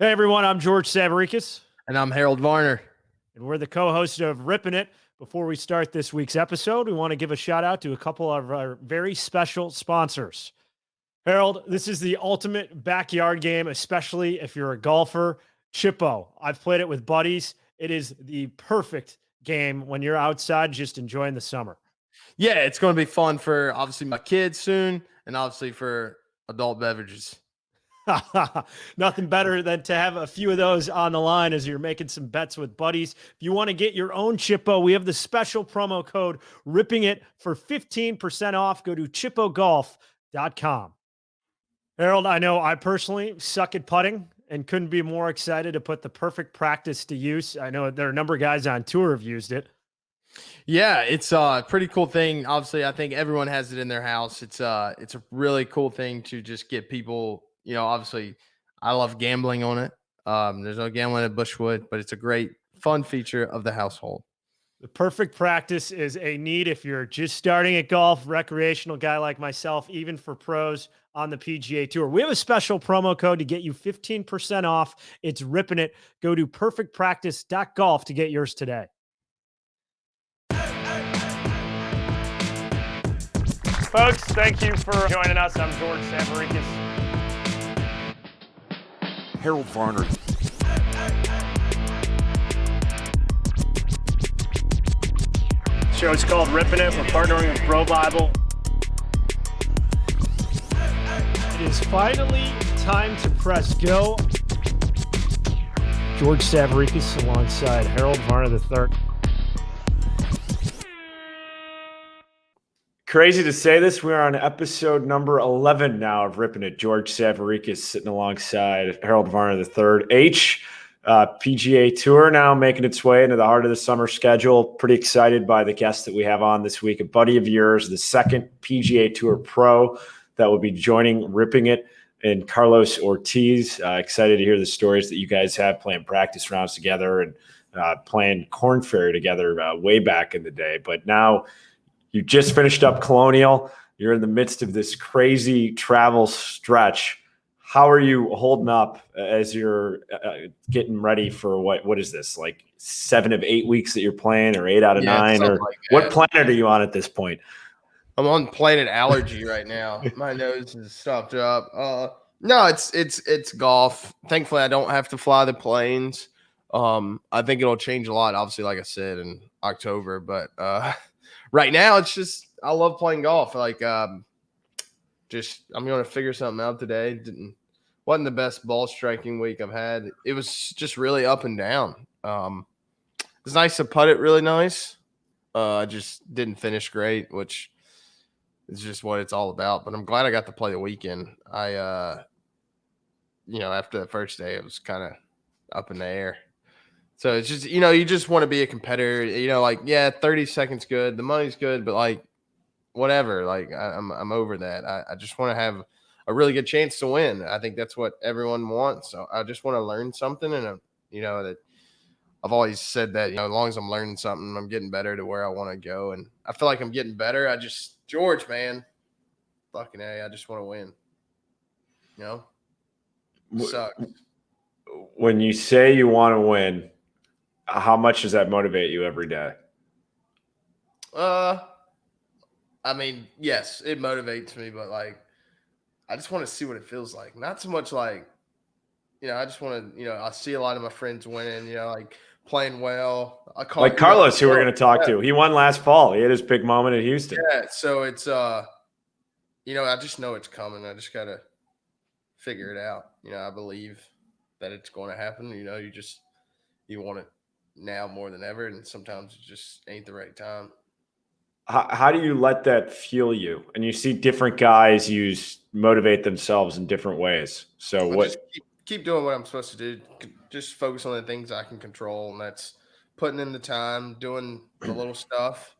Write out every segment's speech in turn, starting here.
Hey everyone, I'm George Savaricas, And I'm Harold Varner. and we're the co-host of Rippin It. Before we start this week's episode, we want to give a shout out to a couple of our very special sponsors. Harold, this is the ultimate backyard game, especially if you're a golfer. Chippo. I've played it with buddies. It is the perfect game when you're outside just enjoying the summer. Yeah, it's going to be fun for obviously my kids soon and obviously for adult beverages. Nothing better than to have a few of those on the line as you're making some bets with buddies. If you want to get your own Chippo, we have the special promo code Ripping It for 15% off. Go to chippogolf.com. Harold, I know I personally suck at putting and couldn't be more excited to put the perfect practice to use. I know there are a number of guys on tour have used it. Yeah, it's a pretty cool thing. Obviously, I think everyone has it in their house. It's a really cool thing to just get people, obviously I love gambling on it. There's no gambling at Bushwood, but it's a great fun feature of the household. The perfect practice is a need if you're just starting at golf, recreational guy like myself, even for pros on the PGA Tour. We have a special promo code to get you 15% off. It's Ripping It. Go to perfectpractice.golf to get yours today. Folks, thank you for joining us. I'm George Savaricas. Harold Varner. Show is called Rippin' It. We're partnering with Pro Bible. It is finally time to press go. George Savaricas alongside Harold Varner III. Crazy to say this, we're on episode number 11 now of Rippin' It. George Savaricas sitting alongside Harold Varner III. PGA Tour now making its way into the heart of the summer schedule. Pretty excited by the guest that we have on this week. A buddy of yours, the second PGA Tour pro that will be joining Ripping It, and Carlos Ortiz. Excited to hear the stories that you guys have playing practice rounds together and playing Corn Ferry together way back in the day. But now you just finished up Colonial. You're in the midst of this crazy travel stretch. How are you holding up as you're getting ready for what is this, like 7 of 8 weeks that you're playing, or 8 out of 9? Or like what planet are you on at this point? I'm on planet allergy right now. My nose is stuffed up. No, it's golf. Thankfully, I don't have to fly the planes. I think it'll change a lot, obviously, like I said, in October. But right now, it's just I love playing golf. Like, I'm going to figure something out today. Wasn't the best ball striking week I've had. It was just really up and down. It's nice to putt it really nice. I just didn't finish great, which is just what it's all about. But I'm glad I got to play the weekend. After the first day, it was kind of up in the air. So it's just, you just want to be a competitor. 30 seconds good. The money's good, but like, whatever. Like, I'm over that. I just want to have a really good chance to win. I think that's what everyone wants. So I just want to learn something. And, that I've always said that, as long as I'm learning something, I'm getting better to where I want to go. And I feel like I'm getting better. George, man, fucking A, I just want to win. Sucks. When you say you want to win, how much does that motivate you every day? I mean, yes, it motivates me, but like, I just want to see what it feels like. Not so much like, I just want to, I see a lot of my friends winning, like playing well. Like Carlos, who we're going to talk to. He won last fall. He had his big moment at Houston. Yeah, so it's, I just know it's coming. I just got to figure it out. I believe that it's going to happen. You want it now more than ever, and sometimes it just ain't the right time. How do you let that fuel you? And you see different guys motivate themselves in different ways. So just keep doing what I'm supposed to do. Just focus on the things I can control, and that's putting in the time, doing the little stuff,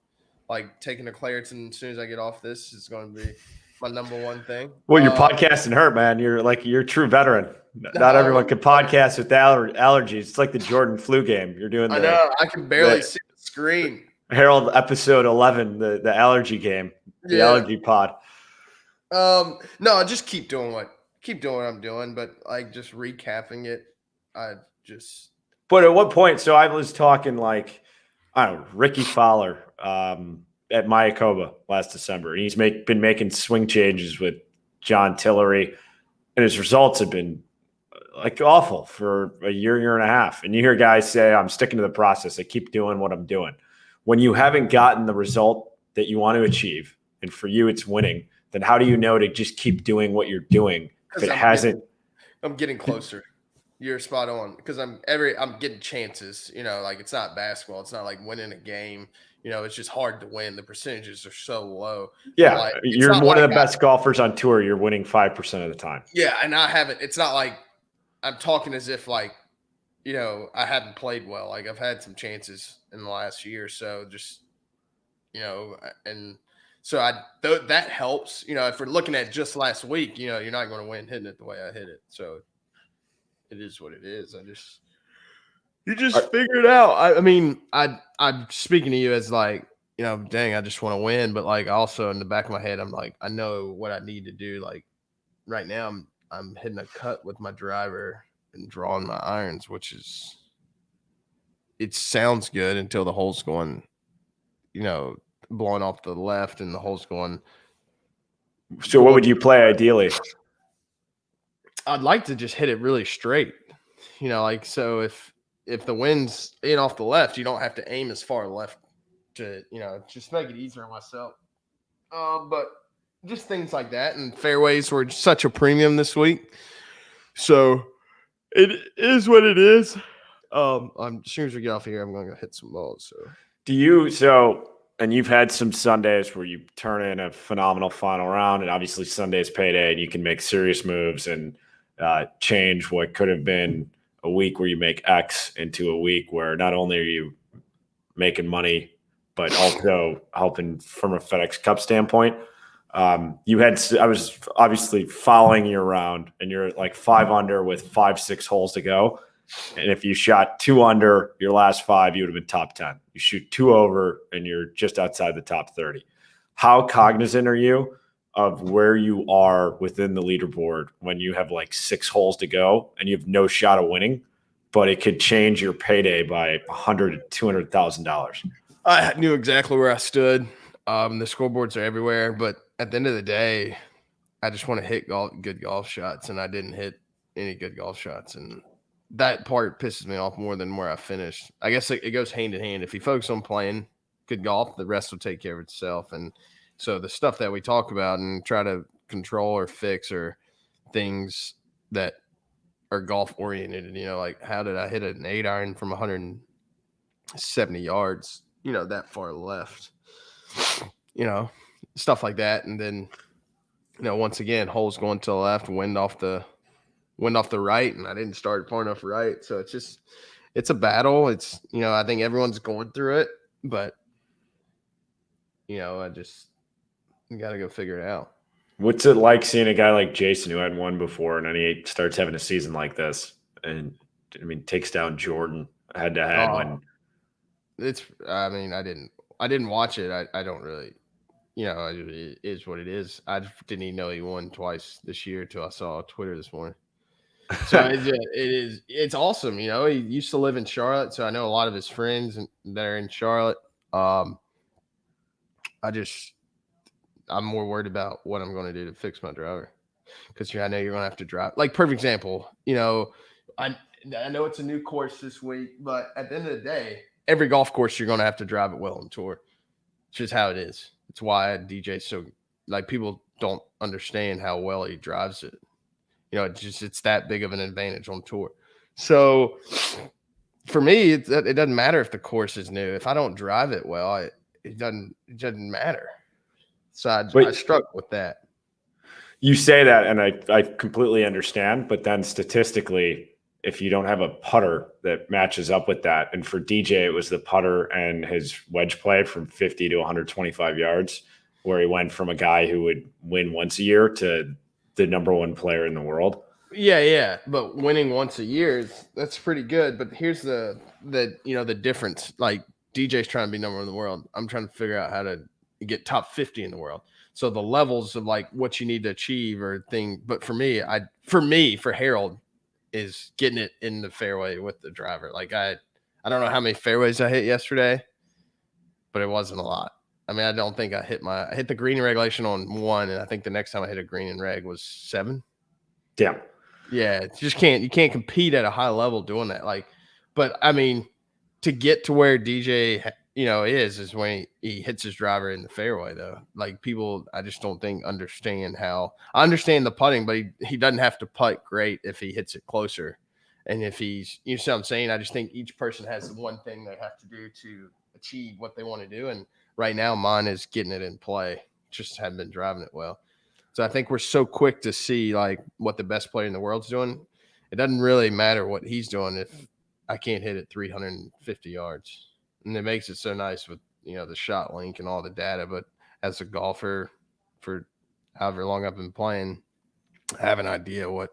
like taking a Claritin as soon as I get off this is going to be my number one thing. Well, you're podcasting hurt, man. You're a true veteran. Not everyone can podcast with allergies. It's like the Jordan flu game. You're doing. I know. I can barely see the screen. Harold, episode 11, the allergy game, the allergy pod. No, just keep doing what I'm doing, but like just recapping it I just. But at what point? So I was talking like, I don't know, Ricky Fowler at Mayakoba last December, and he's been making swing changes with John Tillery, and his results have been like awful for a year and a half. And you hear guys say, I'm sticking to the process. I keep doing what I'm doing. When you haven't gotten the result that you want to achieve, and for you it's winning, then how do you know to just keep doing what you're doing if it hasn't? I'm getting closer. You're spot on because I'm getting chances. Like it's not basketball. It's not like winning a game. It's just hard to win. The percentages are so low. Yeah, like, you're one of the best golfers on tour. You're winning 5% of the time. Yeah, and I haven't. It's not like I'm talking as if like I haven't played well. Like I've had some chances in the last year, so just and so that helps. If we're looking at just last week, you're not going to win hitting it the way I hit it. So it is what it is. You just figure it out. I mean, I'm speaking to you as like, dang, I just want to win. But like also in the back of my head, I'm like, I know what I need to do. Like right now I'm hitting a cut with my driver and drawing my irons, which is, it sounds good until the hole's going, blowing off the left and the hole's going. So what would you play ideally? I'd like to just hit it really straight, like, so if the wind's in off the left, you don't have to aim as far left to, just make it easier on myself. But just things like that. And fairways were such a premium this week. So it is what it is. As soon as we get off here, I'm going to hit some balls. And you've had some Sundays where you turn in a phenomenal final round, and obviously Sunday's payday, and you can make serious moves and change what could have been a week where you make X into a week where not only are you making money, but also helping from a FedEx Cup standpoint. I was obviously following you around, and you're like 5 under with 5-6 holes to go. And if you shot 2 under your last 5, you would have been top 10. You shoot 2 over and you're just outside the top 30. How cognizant are you of where you are within the leaderboard when you have like 6 holes to go and you have no shot of winning, but it could change your payday by $100,000 to $200,000? I knew exactly where I stood. The scoreboards are everywhere, but at the end of the day, I just want to hit good golf shots, and I didn't hit any good golf shots. And that part pisses me off more than where I finished. I guess it goes hand in hand. If you focus on playing good golf, the rest will take care of itself. And so the stuff that we talk about and try to control or fix or things that are golf oriented, like how did I hit an 8-iron from 170 yards, that far left, stuff like that. And then, once again, holes going to the left, wind off the right, and I didn't start far enough right. So it's a battle. It's, I think everyone's going through it, but I just got to go figure it out. What's it like seeing a guy like Jason who hadn't won before, and then he starts having a season like this and takes down Jordan head to head when I didn't watch it. I don't really, it is what it is. I didn't even know he won twice this year until I saw Twitter this morning. So it's awesome. He used to live in Charlotte, so I know a lot of his friends that are in Charlotte. I'm more worried about what I'm going to do to fix my driver, because I know you're going to have to drive. Like, perfect example, I know it's a new course this week, but at the end of the day, every golf course you're going to have to drive it well on tour. It's just how it is. It's why DJ's so, like, people don't understand how well he drives it. It's that big of an advantage on tour. So for me, it doesn't matter if the course is new. If I don't drive it well, it doesn't matter. So I struggle with that. You say that, and I completely understand. But then statistically, if you don't have a putter that matches up with that, and for DJ, it was the putter and his wedge play from 50 to 125 yards, where he went from a guy who would win once a year to the number 1 player in the world. Yeah. But winning once a year, that's pretty good. But here's the difference. Like, DJ's trying to be number 1 in the world. I'm trying to figure out how to get top 50 in the world. So the levels of like what you need to achieve or thing. But for me, for Harold, is getting it in the fairway with the driver. Like I don't know how many fairways I hit yesterday, but it wasn't a lot. I mean, I don't think I hit the green regulation on 1, and I think the next time I hit a green and reg was 7. Yeah. Yeah, you can't compete at a high level doing that. Like, but I mean, to get to where DJ, is when he hits his driver in the fairway, though. Like people, I just don't think understand how. I understand the putting, but he doesn't have to putt great if he hits it closer, and if he's, you know what I'm saying. I just think each person has the one thing they have to do to achieve what they want to do, and right now mine is getting it in play. Just haven't been driving it well. So I think we're so quick to see like what the best player in the world's doing. It doesn't really matter what he's doing if I can't hit it 350 yards. And it makes it so nice with, the shot link and all the data. But as a golfer for however long I've been playing, I have an idea what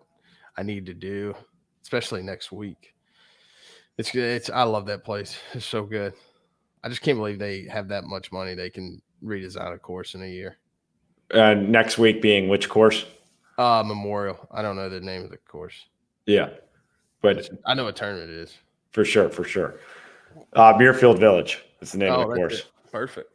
I need to do, especially next week. It's good. I love that place. It's so good. I just can't believe they have that much money. They can redesign a course in a year. Next week being which course? Memorial. I don't know the name of the course. Yeah, but I know what tournament it is. For sure. Muirfield Village is the name of the course. Perfect.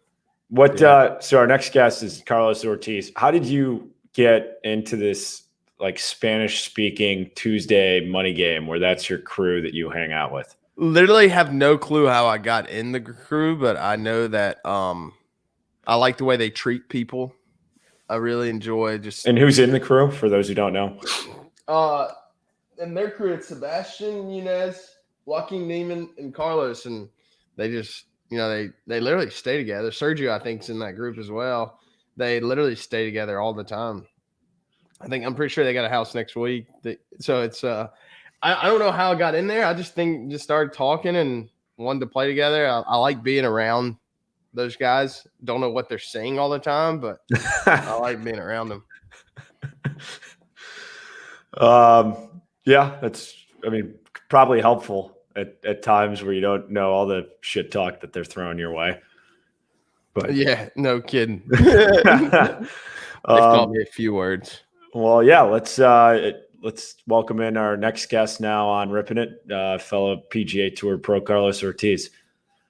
So our next guest is Carlos Ortiz. How did you get into this like Spanish speaking Tuesday money game where that's your crew that you hang out with? Literally have no clue how I got in the crew, but I know that I like the way they treat people. I really enjoy just. And who's in the crew for those who don't know? In their crew, it's Sebastian Yunez, Joaquin Neiman, and Carlos, and they just, they literally stay together. Sergio, I think, is in that group as well. They literally stay together all the time. I'm pretty sure they got a house next week. So it's I don't know how I got in there. I just started talking and wanted to play together. I like being around those guys. Don't know what they're saying all the time, but I like being around them. Yeah, that's, probably helpful at times where you don't know all the shit talk that they're throwing your way. But yeah, no kidding. They've taught me a few words. Well, yeah, let's welcome in our next guest now on Rippin It, fellow PGA Tour pro Carlos Ortiz.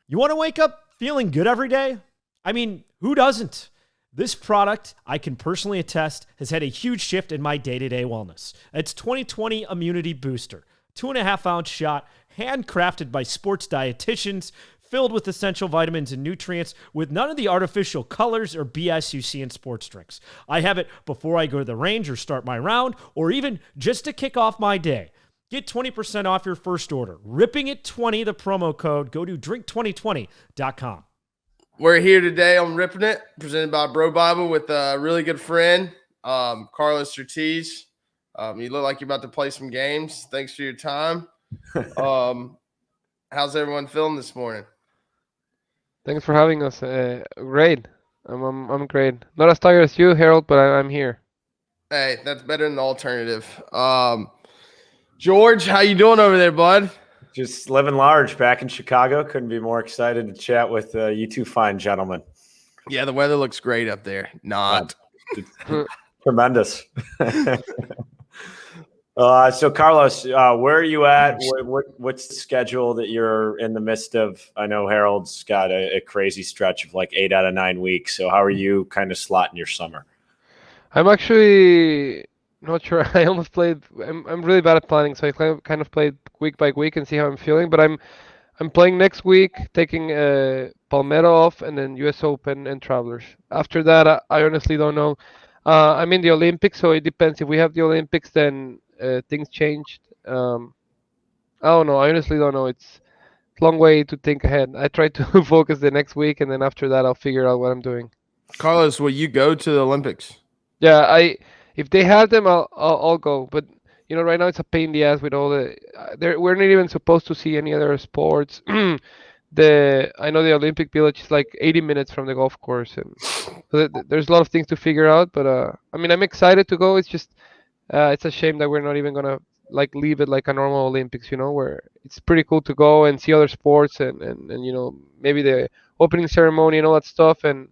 You want to wake up feeling good every day? I mean, who doesn't? This product, I can personally attest, has had a huge shift in my day-to-day wellness. It's 2020 Immunity Booster, 2.5-ounce shot, handcrafted by sports dietitians, filled with essential vitamins and nutrients with none of the artificial colors or BS you see in sports drinks. I have it before I go to the range or start my round, or even just to kick off my day. Get 20% off your first order. Ripping It 20, the promo code. Go to drink2020.com. We're here today on Rippin It, presented by Bro Bible with a really good friend, Carlos Ortiz. You look like you're about to play some games. Thanks for your time. How's everyone feeling this morning? Thanks for having us. Great. I'm great. Not as tired as you, Harold, but I'm here. Hey, that's better than the alternative. George, how you doing over there, bud? Just living large back in Chicago. Couldn't be more excited to chat with you two fine gentlemen. Yeah, the weather looks great up there. Not. Tremendous. So Carlos, where are you at? What's the schedule that you're in the midst of? I know Harold's got a crazy stretch of like 8 out of 9 weeks. So how are you kind of slotting your summer? I'm actually not sure. I almost played. I'm really bad at planning, so I kind of played week by week and see how I'm feeling. But I'm playing next week, taking Palmetto off, and then U.S. Open and Travelers. After that, I honestly don't know. I'm in the Olympics, so it depends. If we have the Olympics, then things changed. I don't know. I honestly don't know. It's a long way to think ahead. I try to focus the next week, and then after that, I'll figure out what I'm doing. Carlos, will you go to the Olympics? Yeah, if they have them, I'll go. But right now it's a pain in the ass with all the. We're not even supposed to see any other sports. I know the Olympic Village is like 80 minutes from the golf course, and so there's a lot of things to figure out. But I'm excited to go. It's just it's a shame that we're not even gonna like leave it like a normal Olympics. Where it's pretty cool to go and see other sports and maybe the opening ceremony and all that stuff. And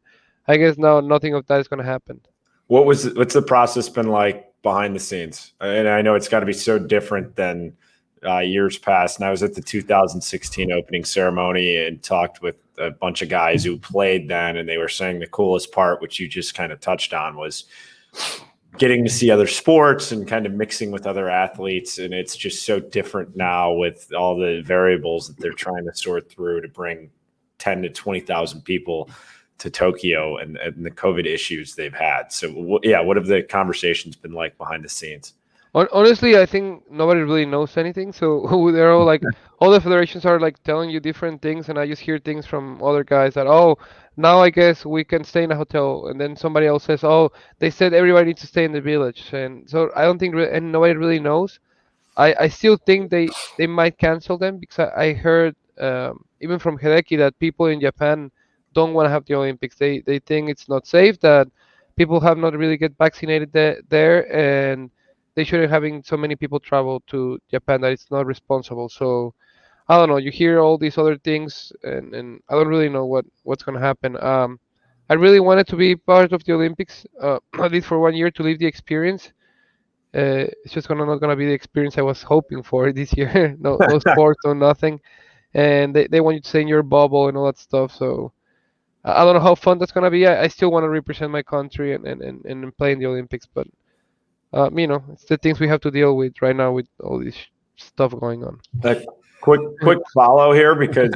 I guess now nothing of that is gonna happen. What's the process been like behind the scenes? And I know it's got to be so different than years past. And I was at the 2016 opening ceremony and talked with a bunch of guys who played then, and they were saying the coolest part, which you just kind of touched on, was getting to see other sports and kind of mixing with other athletes. And it's just so different now with all the variables that they're trying to sort through to bring 10 to 20,000 people to Tokyo and the COVID issues they've had. So what have the conversations been like behind the scenes? Honestly, I think nobody really knows anything. So they're all like, all the federations are like telling you different things, and I just hear things from other guys that, oh, now I guess we can stay in a hotel, and then somebody else says, oh, they said everybody needs to stay in the village, and so I don't think, and nobody really knows. I still think they might cancel them because I heard even from Hideki that people in Japan don't want to have the Olympics. They think it's not safe, that people have not really get vaccinated there, and they shouldn't having so many people travel to Japan, that it's not responsible. So I don't know. You hear all these other things, and I don't really know what's gonna happen. I really wanted to be part of the Olympics, at least for 1 year, to live the experience. It's just not gonna be the experience I was hoping for this year. No sports, no nothing, and they want you to stay in your bubble and all that stuff. So I don't know how fun that's gonna be. I still want to represent my country and play in the Olympics, but it's the things we have to deal with right now with all this stuff going on. Quick follow here, because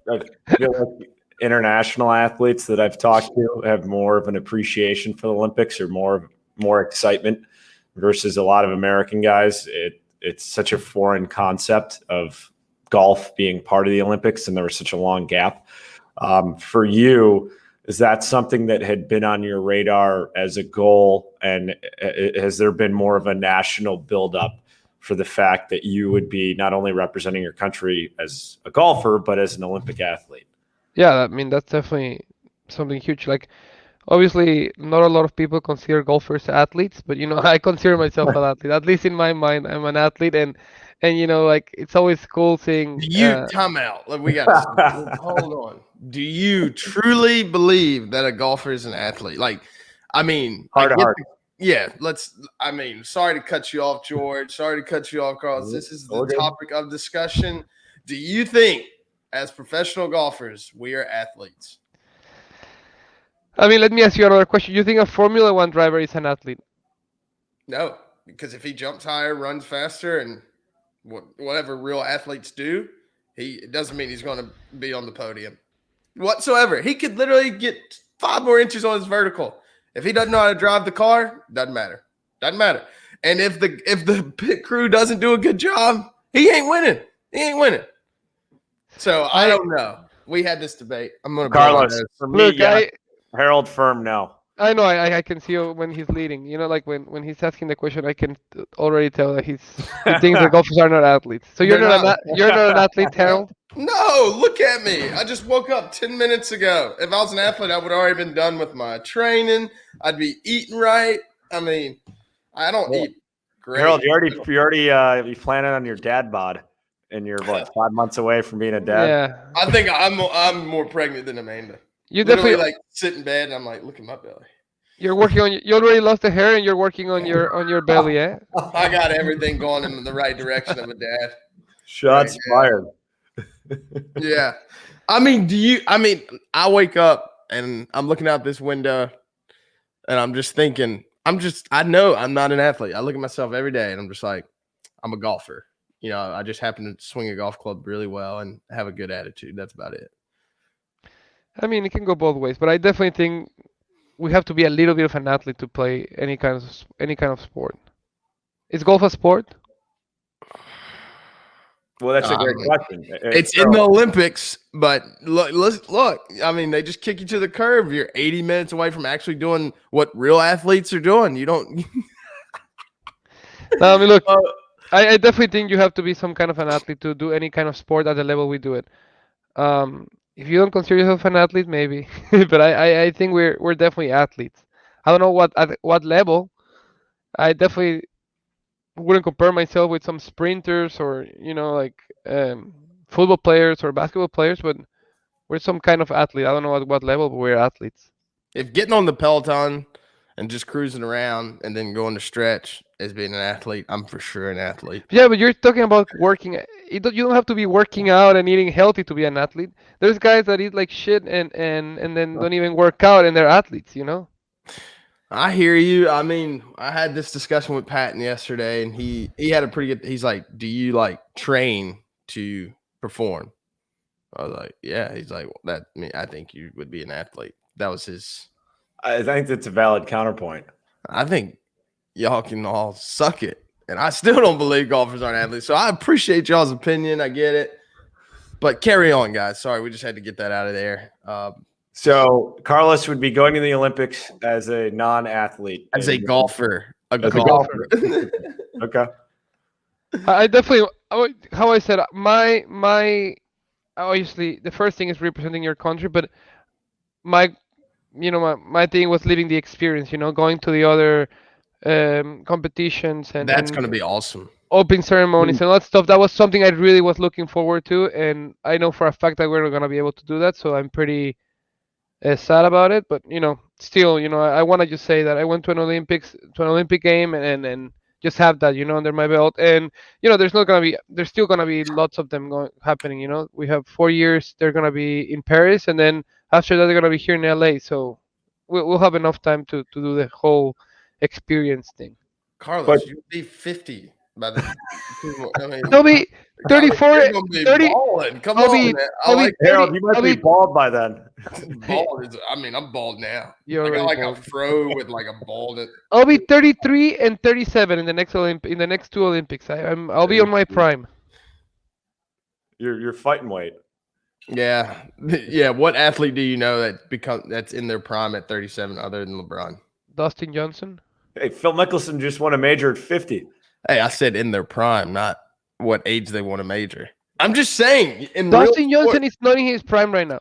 I feel like international athletes that I've talked to have more of an appreciation for the Olympics, or more excitement, versus a lot of American guys. It's such a foreign concept of golf being part of the Olympics, and there was such a long gap. For you, is that something that had been on your radar as a goal? And has there been more of a national buildup for the fact that you would be not only representing your country as a golfer, but as an Olympic athlete? Yeah, I mean, that's definitely something huge. Like, obviously, not a lot of people consider golfers athletes, but I consider myself an athlete. At least in my mind, I'm an athlete, and like, it's always cool seeing. Time out. Like, we got hold on. Do you truly believe that a golfer is an athlete? Like, I mean, Heart to heart. Yeah, sorry to cut you off, George. Sorry to cut you off, Carlos. This is the topic of discussion. Do you think, as professional golfers, we are athletes? I mean, let me ask you another question. You think a Formula One driver is an athlete? No, because if he jumps higher, runs faster, and whatever real athletes do, it doesn't mean he's going to be on the podium whatsoever. He could literally get 5 more inches on his vertical. If he doesn't know how to drive the car, doesn't matter. Doesn't matter. And if the pit crew doesn't do a good job, he ain't winning. He ain't winning. So I don't know. We had this debate. I'm going to Carlos. For me, Look, Harold firm no. I know. I can see when he's leading. Like when he's asking the question, I can already tell that he thinks that golfers are not athletes. So you're not an athlete, Harold? No, look at me. I just woke up 10 minutes ago. If I was an athlete, I would have already been done with my training. I'd be eating right. I mean, I don't eat great. Harold, you already planning on your dad bod, and you're 5 months away from being a dad? Yeah. I think I'm more pregnant than Amanda. You Literally, definitely like, sit in bed and I'm like, look at my belly. You're working on. You already lost the hair, and you're working on your belly, eh? I got everything going in the right direction of a dad. Shots fired. Yeah. I mean, I wake up and I'm looking out this window and I'm just thinking, I know I'm not an athlete. I look at myself every day and I'm just like, I'm a golfer. I just happen to swing a golf club really well and have a good attitude. That's about it. I mean, it can go both ways, but I definitely think we have to be a little bit of an athlete to play any kind of sport. Is golf a sport? Well, that's a great question. It's in the Olympics, but look. I mean, they just kick you to the curb. You're 80 minutes away from actually doing what real athletes are doing. You don't. No, I mean, look. I definitely think you have to be some kind of an athlete to do any kind of sport at the level we do it. If you don't consider yourself an athlete, maybe, but I think we're definitely athletes. I don't know at what level. I definitely wouldn't compare myself with some sprinters or like football players or basketball players, but we're some kind of athlete. I don't know at what level, but we're athletes. If getting on the Peloton and just cruising around and then going to stretch as being an athlete, I'm for sure an athlete. Yeah, but you're talking about working. You don't have to be working out and eating healthy to be an athlete. There's guys that eat like shit and then don't even work out and they're athletes, you know? I hear you. I mean, I had this discussion with Patton yesterday, and he had a pretty good. He's like, "Do you like train to perform?" I was like, "Yeah." He's like, well, I think you would be an athlete." That was his. I think that's a valid counterpoint. I think y'all can all suck it, and I still don't believe golfers aren't athletes. So I appreciate y'all's opinion. I get it, but carry on, guys. Sorry, we just had to get that out of there. So Carlos would be going to the Olympics as a non-athlete. As a golfer. As a golfer. Okay. I definitely, how I said, my obviously the first thing is representing your country, but my thing was living the experience, going to the other competitions That's going to be awesome. Opening ceremonies and all that stuff. That was something I really was looking forward to, and I know for a fact that we're not going to be able to do that, so I'm pretty sad about it. But still, I want to just say that I went to an Olympic game and just have that, under my belt. And there's still gonna be lots of them happening. We have 4 years. They're gonna be in Paris, and then after that they're gonna be here in LA. So we'll have enough time to do the whole experience thing. Carlos, you'll be 50 by the. They'll be 34. 30. Come on, Harold, you might be bald by then. Bald is. I mean, I'm bald now. You're I got like bald. a fro with like a bald. I'll be 33 and 37 in the next two Olympics. I'll be on my prime. You're fighting weight. Yeah. What athlete do you know that's in their prime at 37 other than LeBron? Dustin Johnson. Hey, Phil Mickelson just won a major at 50. Hey, I said in their prime, not what age they want a major. I'm just saying. Dustin Johnson is not in his prime right now.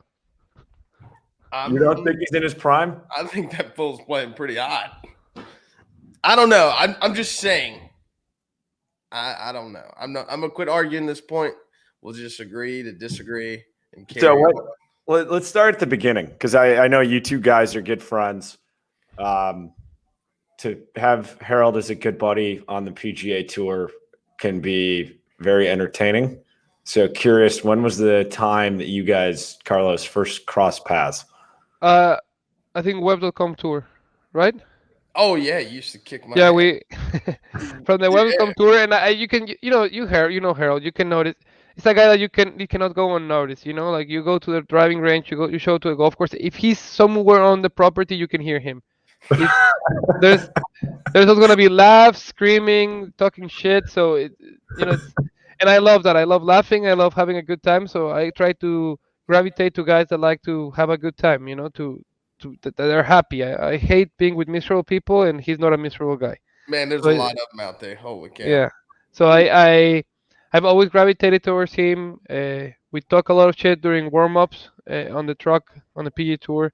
You don't think he's in his prime? I think that fool's playing pretty hot. I don't know. I'm just saying. I don't know. I'm gonna quit arguing this point. We'll just agree to disagree and carry on. Let's start at the beginning, because I know you two guys are good friends. To have Harold as a good buddy on the PGA Tour can be very entertaining. So curious, when was the time that you guys, Carlos, first crossed paths? I think Web.com Tour, right? Oh yeah, you used to kick my. Yeah, we from the Web.com Tour, and you can, Harold, you can notice. It's a guy that you cannot go unnoticed. Like you go to the driving range, you show to a golf course. If he's somewhere on the property, you can hear him. There's not gonna be laughs, screaming, talking shit. So and I love that. I love laughing. I love having a good time. So I try to gravitate to guys that like to have a good time. That they're happy. I hate being with miserable people, and he's not a miserable guy. Man, there's a lot of them out there. Holy cow. Yeah. So I've always gravitated towards him. We talk a lot of shit during warm-ups on the truck on the PGA Tour.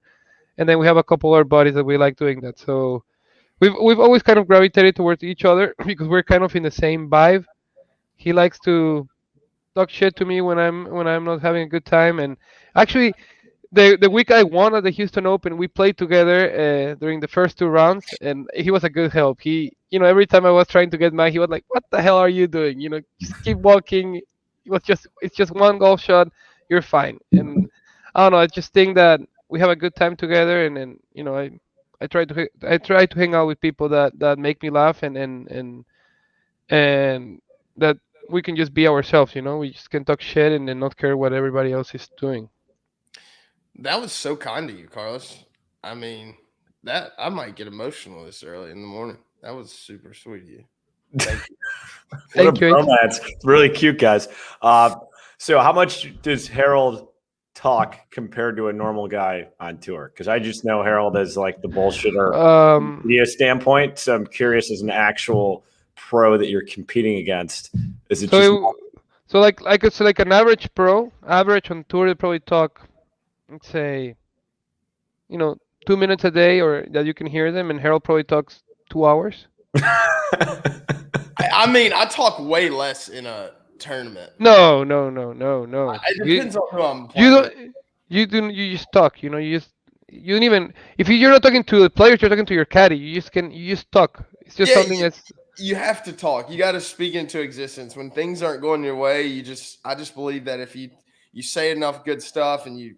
And then we have a couple other buddies that we like doing that. So we've always kind of gravitated towards each other because we're kind of in the same vibe. He likes to talk shit to me when I'm not having a good time. And actually, the week I won at the Houston Open, we played together during the first 2 rounds, and he was a good help. He, every time I was trying to get mad, he was like, "What the hell are you doing? Just keep walking. It's just one golf shot. You're fine." And I don't know. I just think that we have a good time together, and then I try to hang out with people that make me laugh, and that we can just be ourselves. We just can talk shit and then not care what everybody else is doing. That was so kind of you, Carlos. I mean, that I might get emotional this early in the morning. That was super sweet of you. Thank you. Thank you. Romance. It's really cute, guys. So how much does Harold talk compared to a normal guy on tour? Because I just know Harold as like the bullshitter media standpoint. So I'm curious, as an actual pro that you're competing against, is it so like it's like an average pro, average on tour, they probably talk, let's say, 2 minutes a day, or that you can hear them, and Harold probably talks 2 hours. I mean, I talk way less in a tournament. No. It depends on who I'm playing. You just talk. You just You don't even if you're not talking to the players, you're talking to your caddy. You just talk. It's just Yeah, something that's you have to talk. You got to speak into existence. When things aren't going your way, I just believe that if you say enough good stuff and you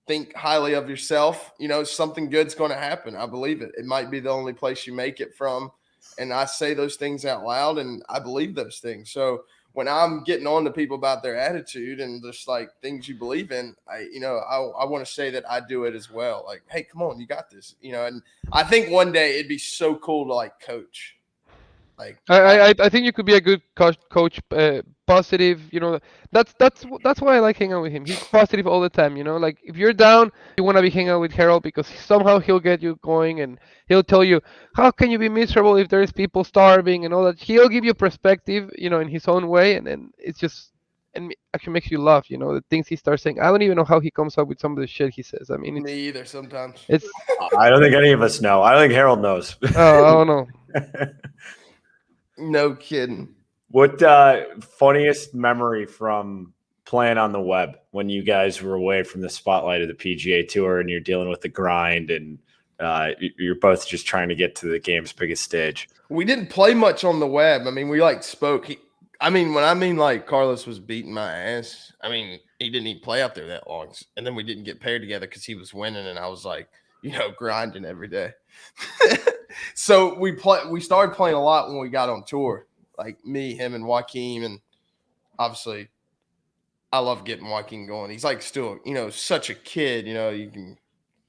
think highly of yourself, something good's going to happen. I believe it. It might be the only place you make it from. And I say those things out loud and I believe those things. So when I'm getting on to people about their attitude and just like things you believe in, I want to say that I do it as well. Like, hey, come on, you got this, and I think one day it'd be so cool to like coach. Like, I think you could be a good coach, positive. That's why I like hanging out with him. He's positive all the time. Like if you're down, you want to be hanging out with Harold because somehow he'll get you going and he'll tell you how can you be miserable if there's people starving and all that. He'll give you perspective, in his own way, and then it's just and actually makes you laugh. The things he starts saying. I don't even know how he comes up with some of the shit he says. I mean, me either. Sometimes it's. I don't think any of us know. I don't think Harold knows. Oh, I don't know. No kidding. What funniest memory from playing on the web when you guys were away from the spotlight of the PGA Tour and you're dealing with the grind and you're both just trying to get to the game's biggest stage? We didn't play much on the web. I mean, we like spoke. Like Carlos was beating my ass. I mean, he didn't even play out there that long. And then we didn't get paired together because he was winning and I was like, grinding every day. So we started playing a lot when we got on tour, like me, him, and Joaquin. And obviously, I love getting Joaquin going. He's like still, such a kid. You can.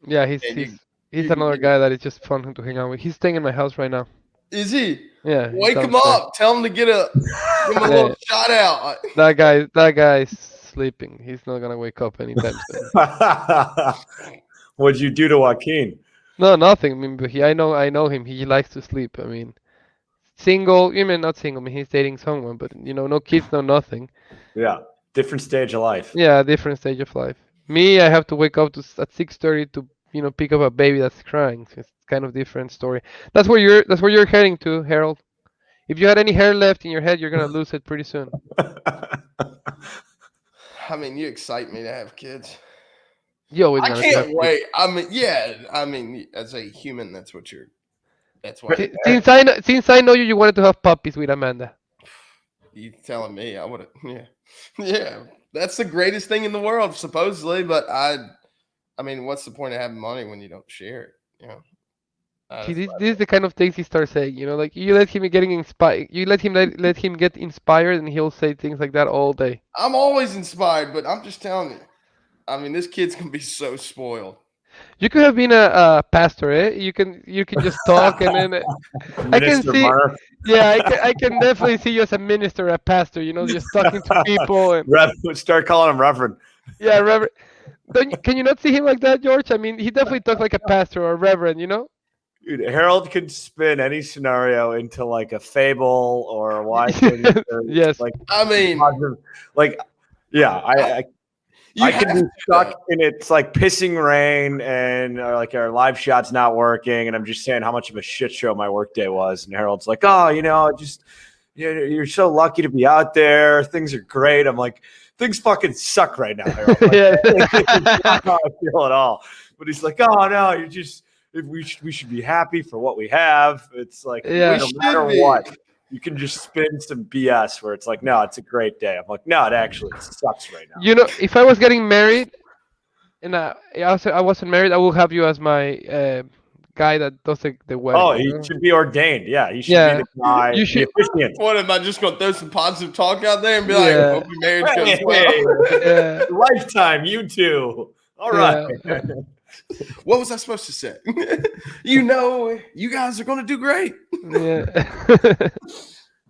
Yeah, he's another guy that is just fun to hang out with. He's staying in my house right now. Is he? Yeah. Wake him up. Tell him to give him a little shout out. That guy's sleeping. He's not gonna wake up anytime soon. What'd you do to Joaquin? No, nothing. I mean, but I know him. He likes to sleep. I mean, single. You mean not single? I mean, he's dating someone, but no kids, no nothing. Yeah, different stage of life. Yeah, different stage of life. Me, I have to wake up at 6:30 to pick up a baby that's crying. So it's kind of different story. That's where you're heading to, Harold. If you had any hair left in your head, you're gonna lose it pretty soon. I mean, you excite me to have kids. I can't wait. I mean, as a human, that's what. Since I know you wanted to have puppies with Amanda. You telling me I would have? Yeah. That's the greatest thing in the world, supposedly. But I mean, what's the point of having money when you don't share it? See, this is the kind of things he starts saying. Like you let him getting inspired. You let him get inspired, and he'll say things like that all day. I'm always inspired, but I'm just telling you. I mean, this kid's gonna be so spoiled. You could have been a pastor, eh? You can just talk, and then I can see. Mark. Yeah, I can definitely see you as a minister, a pastor. Just talking to people and start calling him Reverend. Yeah, Reverend. Can you not see him like that, George? I mean, he definitely talks like a pastor or a reverend. Dude, Harold could spin any scenario into like a fable or a wise thing. Yes. Like, I mean, I could be stuck and it's like pissing rain and like our live shot's not working. And I'm just saying how much of a shit show my workday was. And Harold's like, oh, you're so lucky to be out there. Things are great. I'm like, things fucking suck right now, Harold. That's not how I feel at all. But he's like, oh, no, we should be happy for what we have. It's like, no matter what. You can just spin some BS where it's like, no, it's a great day. I'm like, no, it actually sucks right now. If I was getting married and I wasn't married, I will have you as my guy that does the wedding. Oh, he should be ordained. Yeah, he should be the guy. You should. What am I just gonna throw some positive talk out there and be like, I hope you're married? Lifetime, you two. All right. What was I supposed to say? You guys are going to do great. Yeah.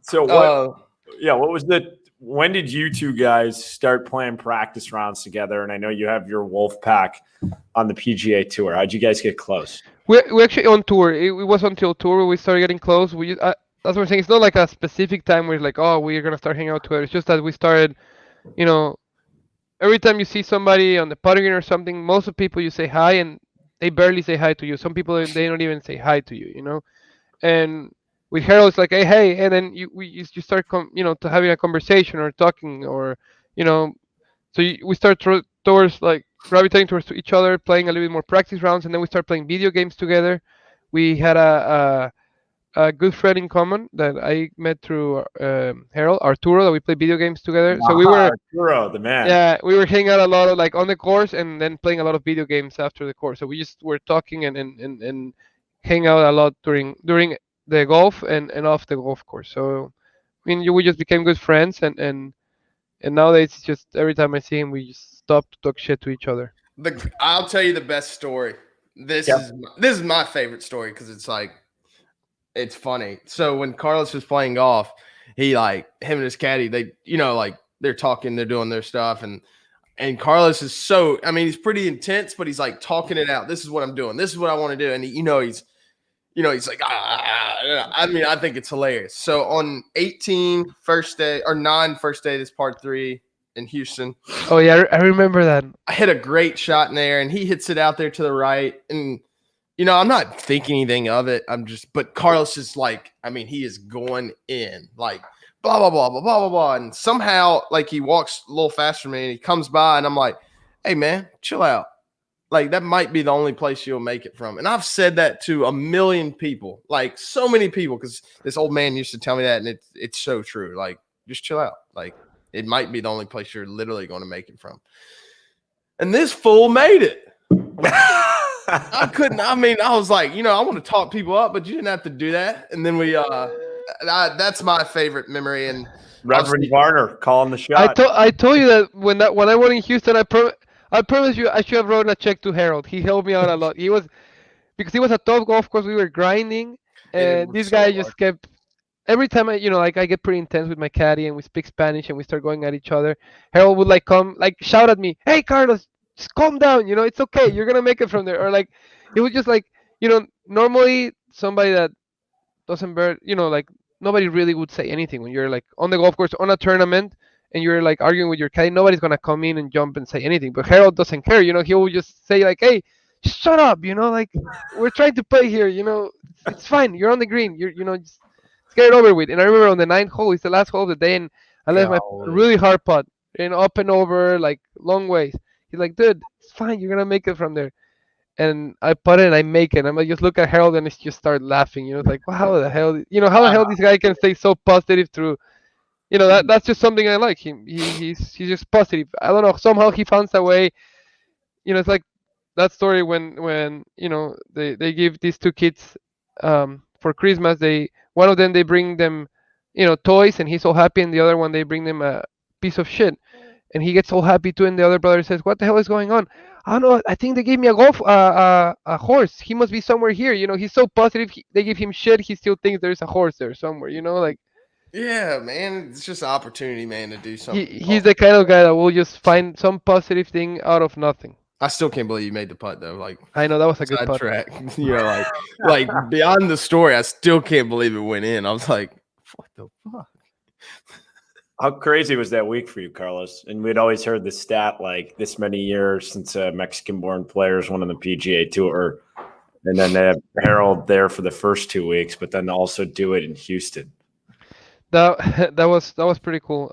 So when did you two guys start playing practice rounds together? And I know you have your wolf pack on the PGA Tour. How'd you guys get close? We actually on tour. It was until tour we started getting close. That's what I'm saying. It's not like a specific time where it's like, oh, we're going to start hanging out together. It's just that we started, every time you see somebody on the putting green or something, most of the people you say hi and they barely say hi to you. Some people, they don't even say hi to you, And with Harold, it's like, hey, and then you start, to having a conversation or talking or, so we start towards like gravitating towards each other, playing a little bit more practice rounds, and then we start playing video games together. We had a good friend in common that I met through Harold Arturo, that we play video games together. So we were Arturo, the man. yeah, we were hanging out a lot of like on the course and then playing a lot of video games after the course. So we just were talking and hang out a lot during the golf and off the golf course. So I mean, we just became good friends and nowadays it's just every time I see him, we just stop to talk shit to each other. I'll tell you the best story. This is my favorite story because it's funny. So when Carlos was playing golf, he him and his caddy, they're talking, they're doing their stuff, and Carlos is he's pretty intense, but he's like talking it out. This is what I'm doing. This is what I want to do, and he's like, I think it's hilarious. So on 18 first day or 9 first day, this part 3 in Houston. Oh yeah, I remember that. I hit a great shot in there, and he hits it out there to the right, and I'm not thinking anything of it. But Carlos is he is going in, blah, blah, blah, blah, blah, blah, blah. And somehow, he walks a little faster than me and he comes by and I'm like, hey, man, chill out. That might be the only place you'll make it from. And I've said that to a million people, so many people, because this old man used to tell me that, and it's so true. Just chill out. It might be the only place you're literally going to make it from. And this fool made it. I couldn't. I was like, I want to talk people up, but you didn't have to do that. And then that's my favorite memory. And Reverend Varner calling the shot. I told you that when I won in Houston, I promise you, I should have written a check to Harold. He helped me out a lot. Because he was a tough golf course. We were grinding, and this guy just kept. Every time I get pretty intense with my caddy and we speak Spanish and we start going at each other, Harold would come shout at me, "Hey Carlos, just calm down. It's okay. You're gonna make it from there." Or it was just normally somebody that doesn't bear, nobody really would say anything when you're on the golf course on a tournament and you're arguing with your caddy. Nobody's gonna come in and jump and say anything. But Harold doesn't care. He will just say "Hey, just shut up. We're trying to play here. It's fine. You're on the green. Just get it over with." And I remember on the 9th hole, it's the last hole of the day, and I left my really hard putt and up and over long ways. He's like, "Dude, it's fine. You're gonna make it from there." And I put it and I make it. I just look at Harold and just start laughing. It's like, wow, how the hell? How the hell this guy can stay so positive through? That's just something I like him. He's just positive. I don't know. Somehow he finds a way. It's like that story when they give these 2 kids for Christmas. One of them they bring them toys and he's so happy, and the other one they bring them a piece of shit. And he gets all happy too, and the other brother says, "What the hell is going on?" "I don't know. I think they gave me a horse. He must be somewhere here." He's so positive. They give him shit. He still thinks there's a horse there somewhere. Yeah, man. It's just an opportunity, man, to do something. He's the kind of guy that will just find some positive thing out of nothing. I still can't believe you made the putt though. I know that was a good putt. Track. Beyond the story, I still can't believe it went in. I was like, what the fuck? How crazy was that week for you, Carlos? And we'd always heard the stat this many years since a Mexican-born players won on the PGA Tour, and then they have Harold there for the first 2 weeks, but then also do it in Houston. That was pretty cool.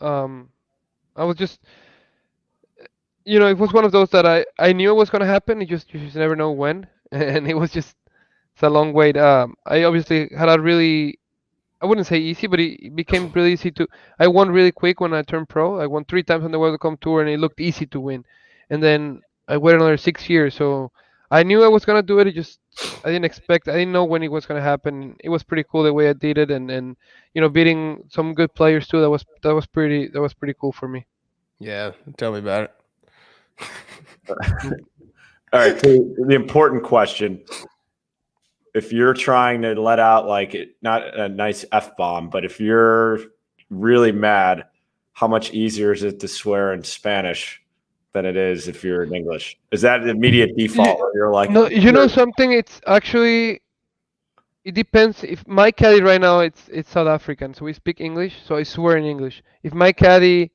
I was just, it was one of those that I knew it was gonna happen. You just never know when, and it was just it's a long wait. I obviously had a really. I wouldn't say easy, but it became really easy to. I won really quick when I turned pro. I won 3 times on the World Cup Tour, and it looked easy to win. And then I waited another 6 years, so I knew I was gonna do it. I didn't know when it was gonna happen. It was pretty cool the way I did it, and beating some good players too. That was pretty cool for me. Yeah, tell me about it. All right, so the important question. If you're trying to let out not a nice F-bomb, but if you're really mad, how much easier is it to swear in Spanish than it is if you're in English? Is that an immediate default? You're no, something. It's actually, it depends. If my caddy right now, it's South African, so we speak English, so I swear in English. If my caddy,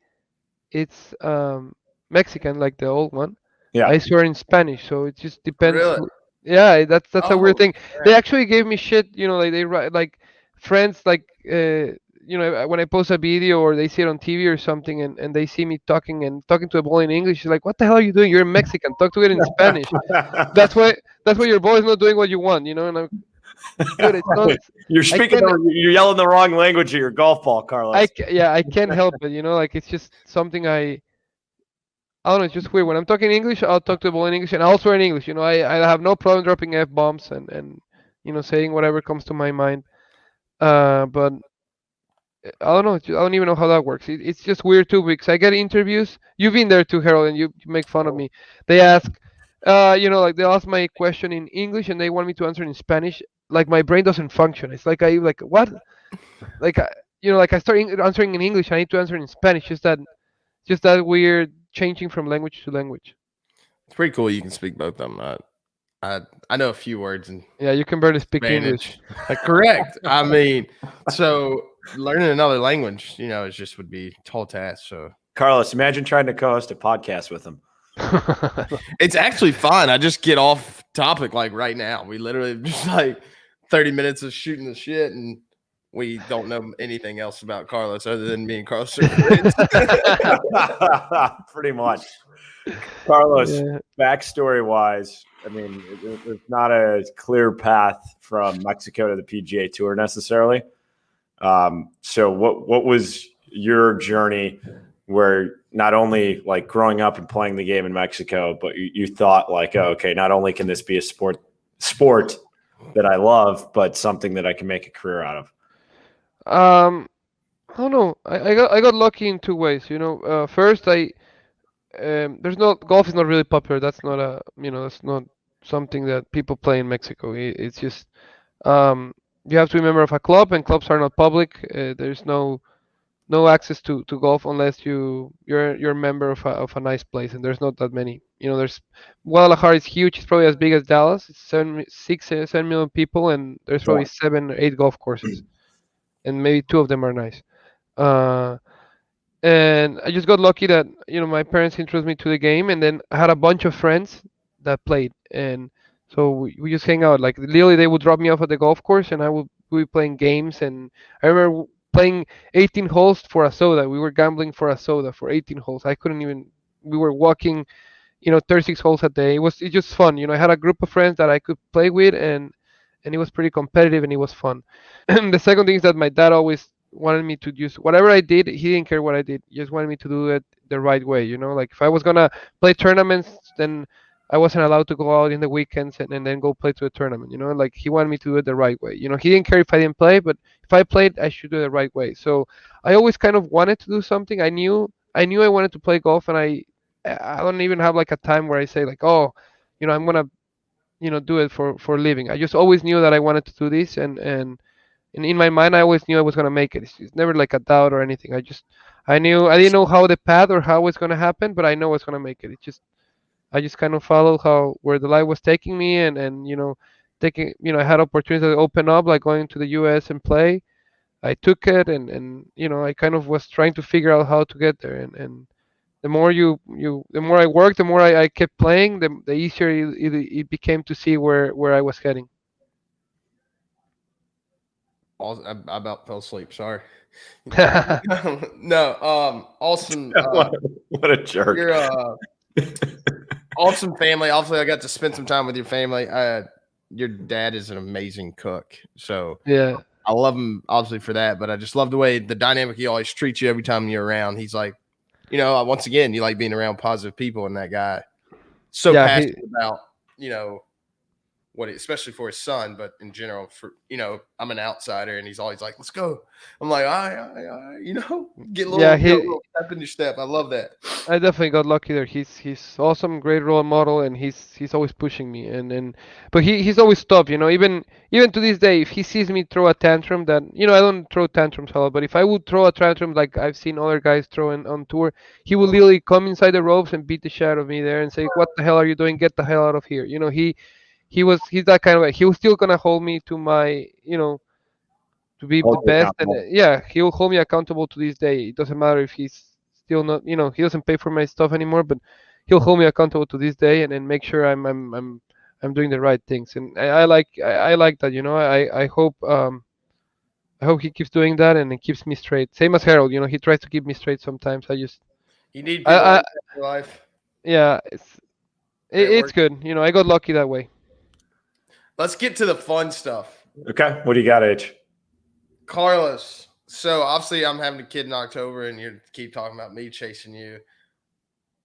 it's Mexican, like the old one, I swear in Spanish. So it just depends. Really? Yeah, that's a weird thing. They actually gave me shit, they write friends when I post a video or they see it on TV or something, and they see me talking to a ball in English, it's like, what the hell are you doing? You're Mexican. Talk to it in Spanish. That's why your ball is not doing what you want, And I'm, dude, it's not. You're speaking. You're yelling the wrong language at your golf ball, Carlos. I can't help it. Like it's just something I don't know. It's just weird. When I'm talking English, I'll talk to the ball in English, and I'll swear in English. I have no problem dropping f bombs and saying whatever comes to my mind. But I don't know. I don't even know how that works. It's just weird too because I get interviews. You've been there too, Harold, and you make fun of me. They ask, like they ask my question in English and they want me to answer in Spanish. Like my brain doesn't function. It's like what? Like like I start answering in English. I need to answer in Spanish. Just that weird changing from language to language. It's pretty cool. You can speak both of them. I know a few words in Yeah, you can barely speak Spanish. English. Correct. I mean, so learning another language, it just would be a tall task. So Carlos, imagine trying to co-host a podcast with him. It's actually fun. I just get off topic like right now. We literally just like 30 minutes of shooting the shit, and we don't know anything else about Carlos other than me and Carlos are friends. Pretty much. Carlos, backstory wise, I mean, there's not a clear path from Mexico to the PGA Tour necessarily. So what was your journey where not only like growing up and playing the game in Mexico, but you thought like, oh, okay, not only can this be a sport that I love, but something that I can make a career out of? I don't know. I got lucky in two ways. First there's not golf is not really popular. That's not that's not something that people play in Mexico. It's just you have to be a member of a club, and clubs are not public. There's no access to golf unless you're a member of a nice place, and there's not that many. There's Guadalajara is huge. It's probably as big as Dallas. It's 7 million people, and there's probably 7 or 8 golf courses, and maybe 2 of them are nice. And I just got lucky that my parents introduced me to the game, and then I had a bunch of friends that played, and so we just hang out. Like literally, they would drop me off at the golf course, and I would be playing games. And I remember playing 18 holes for a soda. We were gambling for a soda for 18 holes. I couldn't even. We were walking, 36 holes a day. It's just fun. I had a group of friends that I could play with, and it was pretty competitive, and it was fun. And the second thing is that my dad always wanted me to use whatever I did. He didn't care what I did. He just wanted me to do it the right way. Like if I was gonna play tournaments, then I wasn't allowed to go out in the weekends and then go play to a tournament. Like he wanted me to do it the right way. He didn't care if I didn't play, but if I played, I should do it the right way. So I always kind of wanted to do something. I knew I wanted to play golf, and I don't even have like a time where I say like, oh, I'm gonna do it for a living. I just always knew that I wanted to do this, and in my mind, I always knew I was gonna make it. It's never like a doubt or anything. I didn't know how the path or how it's gonna happen, but I know it's gonna make it. I just kind of followed where the life was taking me, and taking, I had opportunities that open up, like going to the U.S. and play. I took it, and I kind of was trying to figure out how to get there, and the more the more I worked, the more I kept playing, the easier it became to see where I was heading. I about fell asleep. Sorry. No. Awesome. What a jerk. You're awesome family. Obviously, I got to spend some time with your family. Your dad is an amazing cook, so yeah, I love him obviously for that. But I just love the way the dynamic he always treats you every time you're around. He's like, once again, you like being around positive people, and that guy so passionate about what, especially for his son, but in general, for I'm an outsider, and he's always like, "Let's go." I'm like, get a little step in your step. I love that. I definitely got lucky there. He's awesome, great role model, and he's always pushing me, but he's always tough. Even to this day, if he sees me throw a tantrum, that I don't throw tantrums a lot, but if I would throw a tantrum like I've seen other guys throwing on tour, he will literally come inside the ropes and beat the shit out of me there and say, "What the hell are you doing? Get the hell out of here!" He's that kind of guy. He was still gonna hold me to my, to be the best, and he will hold me accountable to this day. It doesn't matter if he's still not, he doesn't pay for my stuff anymore, but he'll hold me accountable to this day, and make sure I'm doing the right things. And I like that. I hope I hope he keeps doing that and it keeps me straight. Same as Harold, he tries to keep me straight sometimes. You need I, people I like that in your life. yeah, It it's works. good. I got lucky that way. Let's get to the fun stuff. Okay. What do you got, H? Carlos. So obviously I'm having a kid in October and you keep talking about me chasing you.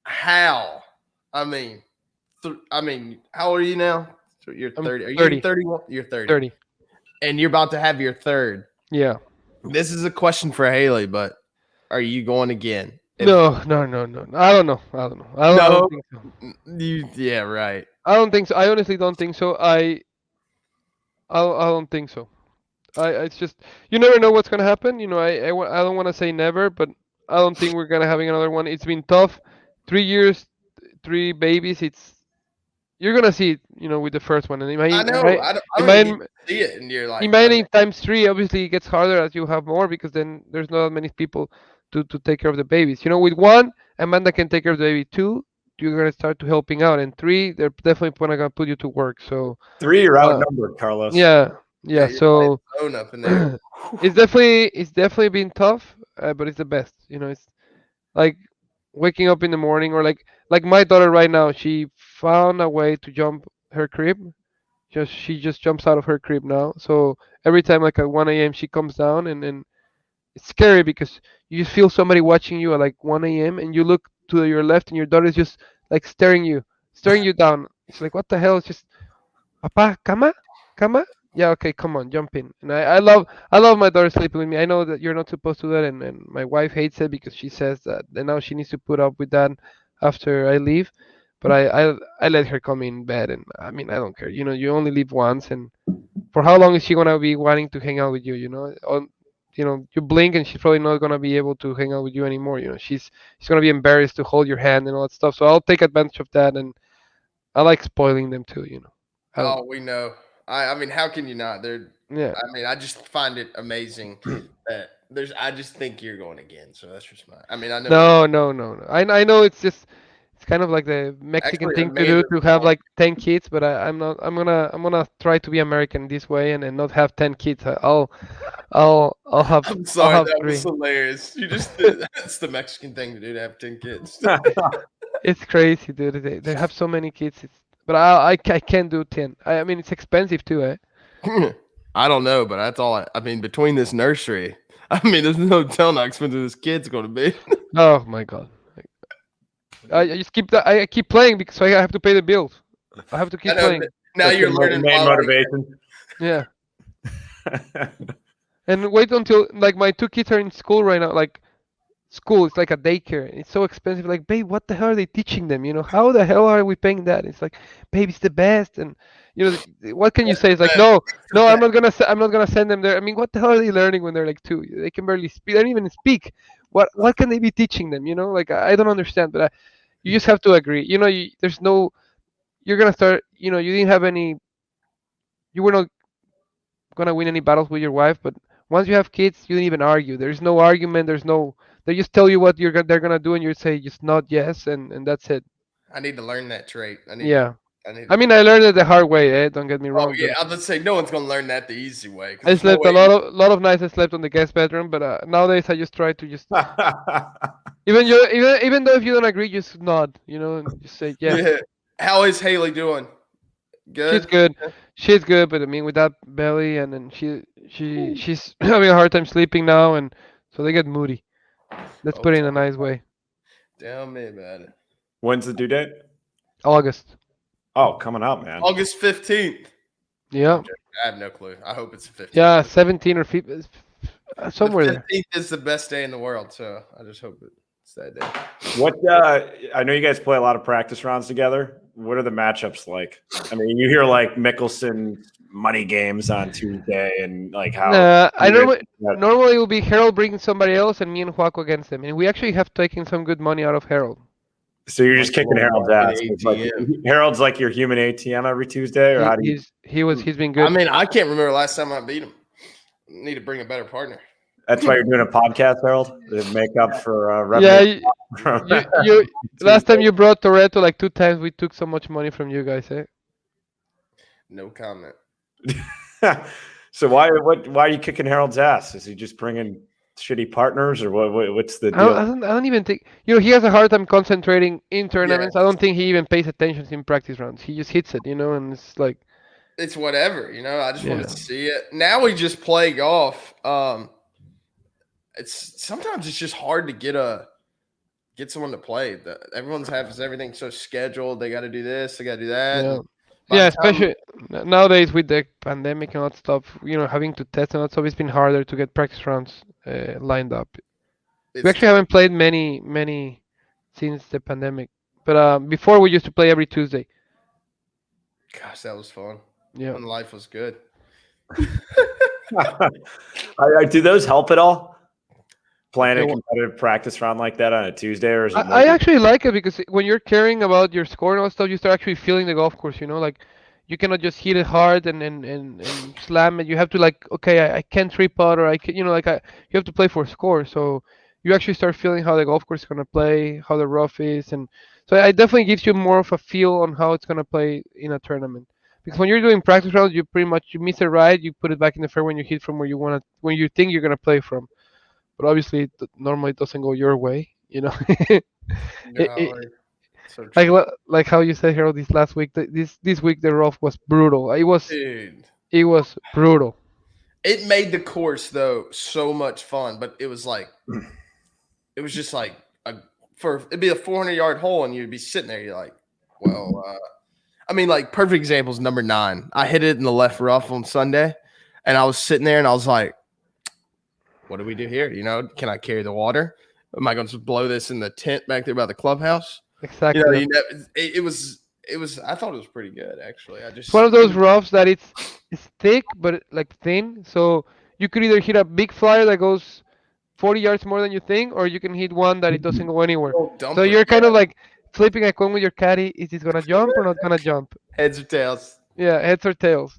How? I mean, how old are you now? So you're I'm 30. Are you 30. 31? You're 30. 30. And you're about to have your third. Yeah. This is a question for Haley, but are you going again? No. I don't know. I don't think so. Yeah, right. I don't think so. I honestly don't think so. I don't think so. It's just you never know what's gonna happen. I don't want to say never, but I don't think we're gonna having another one. It's been tough. 3 years, 3 babies. You're gonna see it, with the first one. And I know. I don't imagine, even see it, and you're like, imagine times 3. Obviously, it gets harder as you have more because then there's not that many people to take care of the babies. With one, Amanda can take care of the baby. 2, you're gonna start to helping out, and 3, they're definitely gonna put you to work. So 3, you're outnumbered, Carlos. yeah. you're So own up in there. it's definitely been tough, but it's the best. It's like waking up in the morning or like my daughter right now. She found a way to jump her crib. She just jumps out of her crib now. So every time like at 1 a.m. she comes down and it's scary because you just feel somebody watching you at like 1 a.m. and you look to your left and your daughter is just like staring you down. It's like what the hell? It's just Papa, cama. Yeah, okay, come on, jump in. And I love my daughter sleeping with me. I know that you're not supposed to do that, and my wife hates it because she says that and now she needs to put up with that after I leave. But I let her come in bed, and I mean I don't care. You only live once, and for how long is she gonna be wanting to hang out with you? You blink and she's probably not gonna be able to hang out with you anymore. She's gonna be embarrassed to hold your hand and all that stuff. So I'll take advantage of that, and I like spoiling them too. I don't- Oh, we know. I mean, how can you not? yeah. I mean, I just find it amazing that I just think you're going again. So that's just my. I mean, I know. No. I know it's kind of like the Mexican Actually, thing to do to have like 10 kids, but I'm not. I'm gonna try to be American this way and not have 10 kids. I'll have I'm sorry, have that 3. was hilarious. That's the Mexican thing to do to have 10 kids. It's crazy, dude. They have so many kids. But I can't do 10. I mean it's expensive too, eh? I don't know, but that's all. I mean, between this nursery, I mean, there's no telling how expensive this kid's going to be. Oh my god. I just I keep playing because I have to pay the bills. I have to keep I know, playing. but now That's you're the learning main following. motivation. Yeah. And wait until like my 2 kids are in school right now. Like school, it's like a daycare. It's so expensive. Like, babe, what the hell are they teaching them? How the hell are we paying that? It's like, babe, it's the best. And what can you say? It's like, no, I'm not gonna send them there. I mean, what the hell are they learning when they're like 2? They can barely speak. They don't even speak. What can they be teaching them? Like I don't understand. But you just have to agree. There's no. You're gonna start. You didn't have any. You were not gonna win any battles with your wife, but once you have kids, you don't even argue. There's no argument. There's no. They just tell you what they're gonna do, and you say just nod yes, and that's it. I need to learn that trait. Yeah. I need. I mean, I learned it the hard way. Don't get me Oh wrong. yeah, I was gonna say no one's gonna learn that the easy way. 'Cause I there's no slept a way lot of nights. I slept on the guest bedroom, but nowadays I just try to just even though if you don't agree, just nod. And just say yes. Yeah. How is Haley doing? Good. She's good. She's good, but I mean, with that belly, and then she's having a hard time sleeping now, and so they get moody. Let's put it in a nice way. Tell me about it. When's the due date? August. Oh, coming up, man. August 15th. Yeah. I have no clue. I hope it's the 15th. Yeah, 17 or 15, somewhere the there. 15th is the best day in the world, so I just hope it's that day. What? I know you guys play a lot of practice rounds together. What are the matchups like? I mean, you hear like Mickelson money games on Tuesday, and like how. I normally it will be Harold bringing somebody else, and me and Juaco against them. And we actually have taken some good money out of Harold. So you're just kicking Harold's ass. ATM. It's like, Harold's like your human ATM every Tuesday, or how do you? He's been good. I mean, I can't remember last time I beat him. Need to bring a better partner. That's why you're doing a podcast, Harold, to make up for yeah. revenue. You last time you brought Toretto like 2 times. We took so much money from you guys, eh? No comment. So why are you kicking Harold's ass? Is he just bringing shitty partners, or what's the I don't, deal? I don't, I don't even think, he has a hard time concentrating in tournaments. Yeah. I don't think he even pays attention in practice rounds. He just hits it, and it's like, It's whatever, I just want Yeah. to see it. Now we just play golf. Sometimes it's just hard to get someone to play. Everyone's has everything so scheduled. They got to do this, they got to do that. yeah. and by Yeah, the time- especially nowadays with the pandemic and all that stuff, having to test and all that stuff, it's been harder to get practice rounds lined up. We it's- actually haven't played many since the pandemic. But before we used to play every Tuesday. Gosh, that was fun. Yeah. When life was good. Do those help at all? Playing a Okay, competitive practice round like that on a Tuesday, or is it I actually like it because when you're caring about your score and all that stuff, you start actually feeling the golf course. Like you cannot just hit it hard and slam it. You have to okay, I can't three putt, or I can, you have to play for a score. So you actually start feeling how the golf course is gonna play, how the rough is, and so it definitely gives you more of a feel on how it's gonna play in a tournament. Because when you're doing practice rounds, you pretty much you miss a ride, you put it back in the fairway, when you hit from where you think you're gonna play from. But obviously, normally it doesn't go your way. No, so true. Like how you said, Harold, this last week, this week the rough was brutal. Dude. It was brutal. It made the course though so much fun, but it was just like it'd be a 400-yard hole, and you'd be sitting there. You're like, well, perfect example is number 9. I hit it in the left rough on Sunday, and I was sitting there, and I was like, what do we do here? Can I carry the water? Am I going to blow this in the tent back there by the clubhouse? Exactly. It was. I thought it was pretty good, actually. It's one of those roughs that it's thick but thin, so you could either hit a big flyer that goes 40 yards more than you think, or you can hit one that it doesn't go anywhere. So you're kind of like flipping a coin with your caddy. Is it gonna jump or not gonna jump? Heads or tails. Yeah, heads or tails.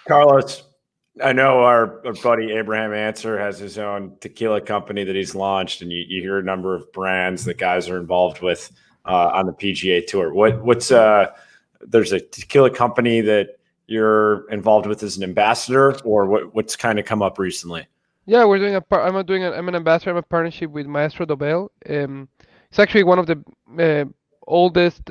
Carlos, I know our buddy Abraham Answer has his own tequila company that he's launched, and you hear a number of brands that guys are involved with on the PGA Tour. There's a tequila company that you're involved with as an ambassador, or what's kind of come up recently? Yeah, we're doing I'm an ambassador. I'm a partnership with Maestro Dobel. It's actually one of the oldest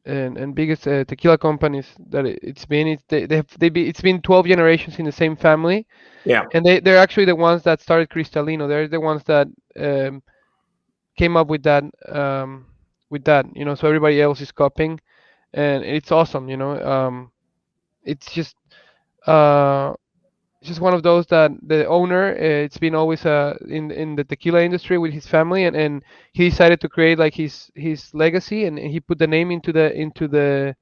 and biggest tequila companies that it's been. It's been 12 generations in the same family. Yeah, and they're actually the ones that started Cristalino. They're the ones that came up with that. So everybody else is copying, and it's awesome. It's just one of those that the owner, it's been always in the tequila industry with his family, and he decided to create like his legacy, and he put the name into the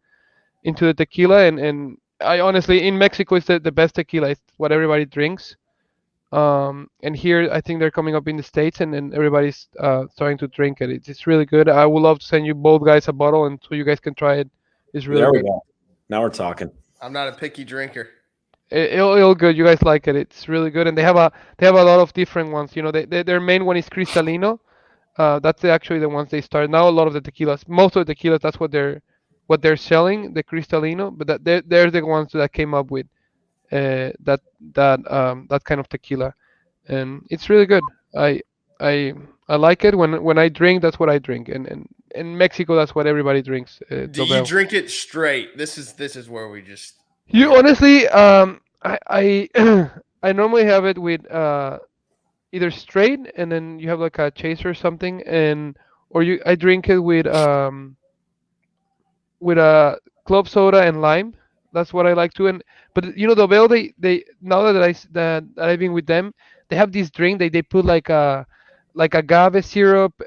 tequila, and I honestly, in Mexico, it's the best tequila. It's what everybody drinks. And here I think they're coming up in the States, and everybody's starting to drink it. It's really good. I would love to send you both guys a bottle, and so you guys can try it. It's really there we good. go. Now we're talking. I'm not a picky drinker. It'll good. You guys like it. It's really good, and they have a lot of different ones. Their main one is Cristalino. That's actually the ones they started. Now a lot of the tequilas, most of the tequilas, that's what they're selling, the Cristalino. But they're the ones that came up with that kind of tequila, and it's really good. I like it. When I drink, that's what I drink, and in Mexico, that's what everybody drinks. Do you Dobel. drink it straight? This is where we just. You honestly, I I normally have it with either straight, and then you have like a chaser or something, or I drink it with a club soda and lime. That's what I like to. But Dobel, they now that I've been with them, they have this drink. They put like agave syrup,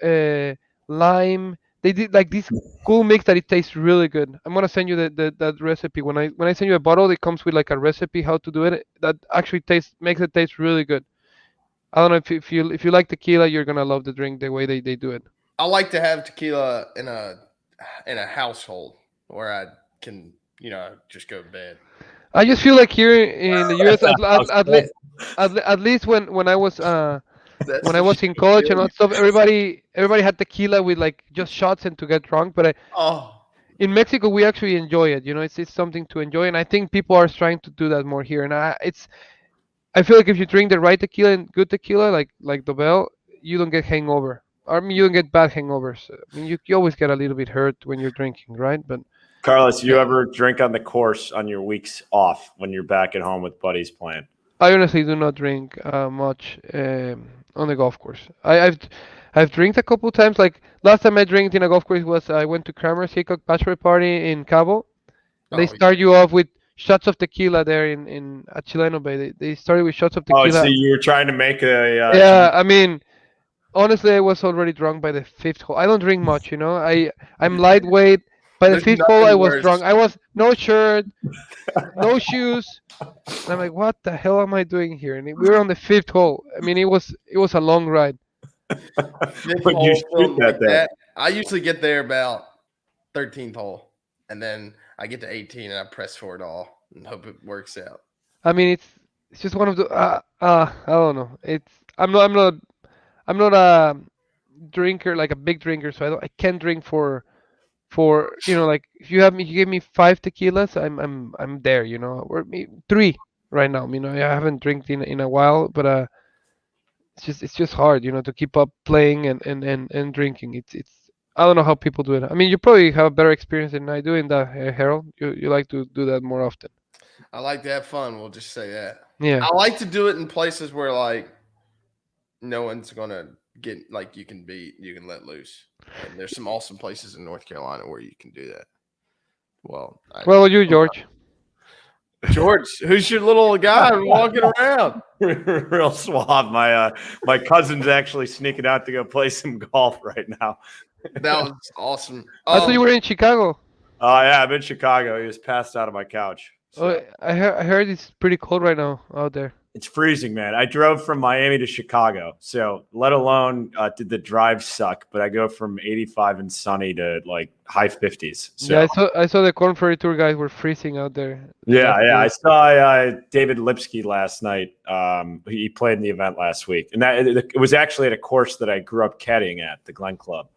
lime. They did like this cool mix that it tastes really good. I'm gonna send you that recipe. When I send you a bottle, it comes with like a recipe how to do it. That actually makes it taste really good. I don't know if you like tequila, you're gonna love the drink the way they do it. I like to have tequila in a household where I can just go to bed. I just feel like here in the U.S. at least when I was when I was in college and all that stuff, everybody had tequila with like just shots and to get drunk. But in Mexico we actually enjoy it. It's something to enjoy, and I think people are trying to do that more here. And I feel like if you drink the right tequila and good tequila, like Dobel, you don't get hangover. I mean, you don't get bad hangovers. I mean, you always get a little bit hurt when you're drinking, right? But Carlos, you ever drink on the course on your weeks off when you're back at home with buddies playing? I honestly do not drink much on the golf course. I've drank a couple times. Like last time I drank in a golf course was I went to Kramer's Hickok bachelor party in Cabo. They start you off with shots of tequila there in at Chileno Bay. They started with shots of Oh, tequila. so you were trying to make a Yeah, I mean, honestly, I was already drunk by the fifth hole. I don't drink much, I'm lightweight. By the There's fifth hole, I nothing was worse. drunk. I was no shirt, no shoes. And I'm like, what the hell am I doing here? And we were on the fifth hole. I mean, it was a long ride. Fifth But you hole, shoot something that like there. that. I usually get there about 13th hole, and then I get to 18 and I press for it all and hope it works out. I mean, it's just one of the I don't know. I'm not a drinker, like a big drinker, so I can't drink for like if you give me 5 tequilas, I'm there, or 3 right now. I haven't drank in a while, but it's just hard, to keep up playing and drinking. It's I don't know how people do it. I mean, you probably have a better experience than I do in that, Harold. You like to do that more often. I like to have fun. We'll just say that. Yeah. I like to do it in places where like no one's gonna get like you can let loose. And there's some awesome places in North Carolina where you can do that. Well, Well, you, George. George, who's your little guy walking around? Real suave. My cousin's actually sneaking out to go play some golf right now. That was awesome. I thought you were in Chicago. Yeah, I'm in Chicago. He was passed out on my couch. So. Oh, I heard it's pretty cold right now out there. It's freezing, man. I drove from Miami to Chicago, so let alone did the drive suck. But I go from 85 and sunny to like high 50s. So. Yeah, I saw the Corn Ferry Tour guys were freezing out there. Yeah. I saw David Lipsky last night. He played in the event last week, and it was actually at a course that I grew up caddying at, the Glen Club.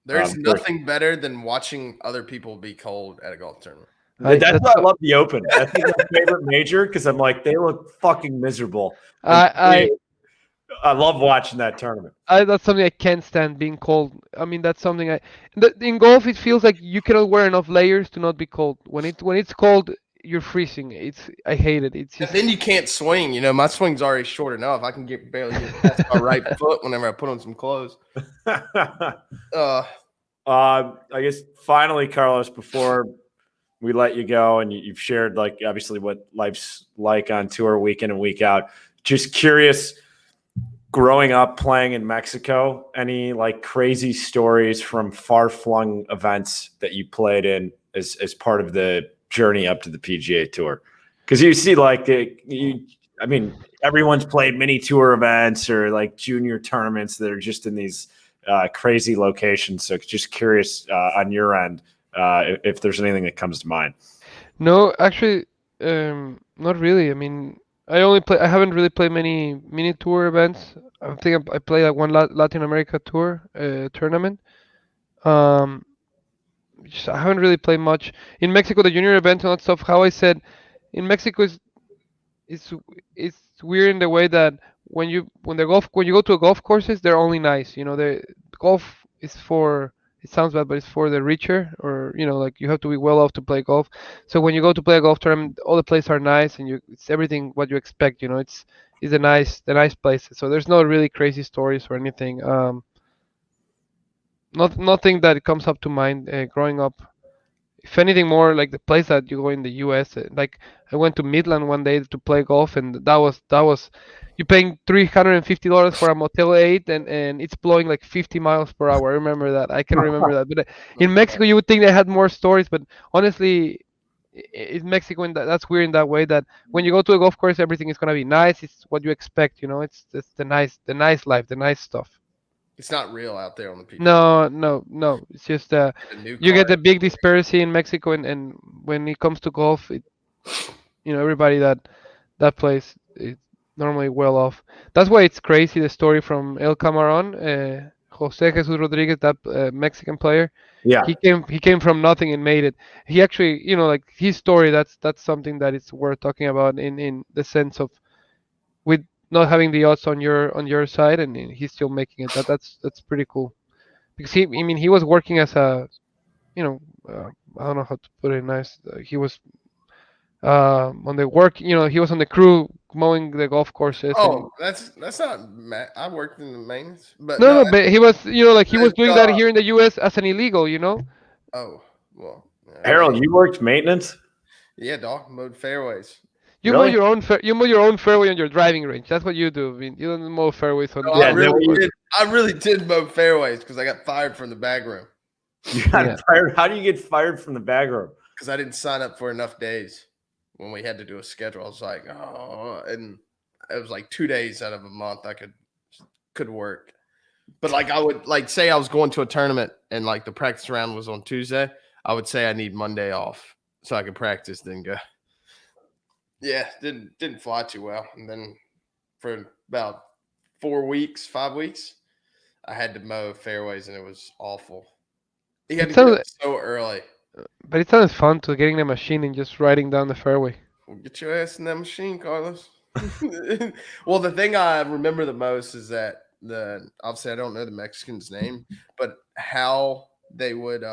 There's nothing better than watching other people be cold at a golf tournament. That's why I love the Open. That's my favorite major because I'm like, they look fucking miserable. I love watching that tournament. That's something I can't stand, being cold. I mean, that's something in golf it feels like you cannot wear enough layers to not be cold. When it's cold, you're freezing. I hate it. It's just, then you can't swing. My swing's already short enough. I can barely get past my right foot whenever I put on some clothes. I guess finally, Carlos, before we let you go, and you've shared like obviously what life's like on tour week in and week out. Just curious, growing up playing in Mexico, any like crazy stories from far-flung events that you played in as part of the journey up to the PGA Tour? Because you see, like, everyone's played mini tour events or like junior tournaments that are just in these crazy locations. So just curious on your end. If there's anything that comes to mind. No, actually, not really. I mean, I haven't really played many mini tour events. I think I played like one Latin America tour tournament. I haven't really played much in Mexico. The junior events and that stuff. How I said, in Mexico it's weird in the way that when you go to a golf courses, they're only nice. The golf is for. It sounds bad, but it's for the richer, or like you have to be well off to play golf. So when you go to play a golf tournament, all the places are nice, and it's everything what you expect. It's the nice places. So there's no really crazy stories or anything. Nothing that comes up to mind growing up. If anything, more like the place that you go in the U.S. Like I went to Midland one day to play golf, and that was you're paying $350 for a Motel 8, and it's blowing like 50 miles per hour. I remember that. I can remember that. But in Mexico, you would think they had more stories, but honestly, in Mexico, that's weird in that way that when you go to a golf course, everything is gonna be nice. It's what you expect. It's the nice life, the nice stuff. It's not real out there on the PGA. No. It's just you get the big disparity in Mexico, and when it comes to golf, everybody that plays is normally well off. That's why it's crazy, the story from El Camarón, Jose Jesus Rodriguez, that Mexican player. Yeah. He came from nothing and made it. He actually, like his story. That's something that is worth talking about in the sense of with not having the odds on your side, and he's still making it. That's pretty cool because he was working as a you know I don't know how to put it nice. He was on the work. He was on the crew mowing the golf courses. And Oh, that's not. I worked in the maintenance, but no, no. no, but he was like he was That's, doing that here in the U.S. as an illegal. Oh, well. Harold, you worked maintenance? Yeah, dog, mowed fairways. You mow Really? your own you mow your own fairway on your driving range. That's what you do. I mean, you don't mow fairways on. No, Yeah, I really did mow fairways because I got fired from the bag room You got Yeah. fired. How do you get fired from the bag room? because I didn't sign up for enough days when we had to do a schedule. I was like, oh, and it was like 2 days out of a month I could work. But like I would like say I was going to a tournament and like the practice round was on Tuesday, I would say I need Monday off so I could practice, then go. Yeah, didn't fly too well. And then for about 4 weeks, 5 weeks, I had to mow fairways and it was awful. You had It to get sounds, up so early. but it sounds fun to getting the machine and just riding down the fairway. Well, get your ass in that machine, Carlos. Well, the thing I remember the most is that obviously I don't know the Mexican's name, but how they would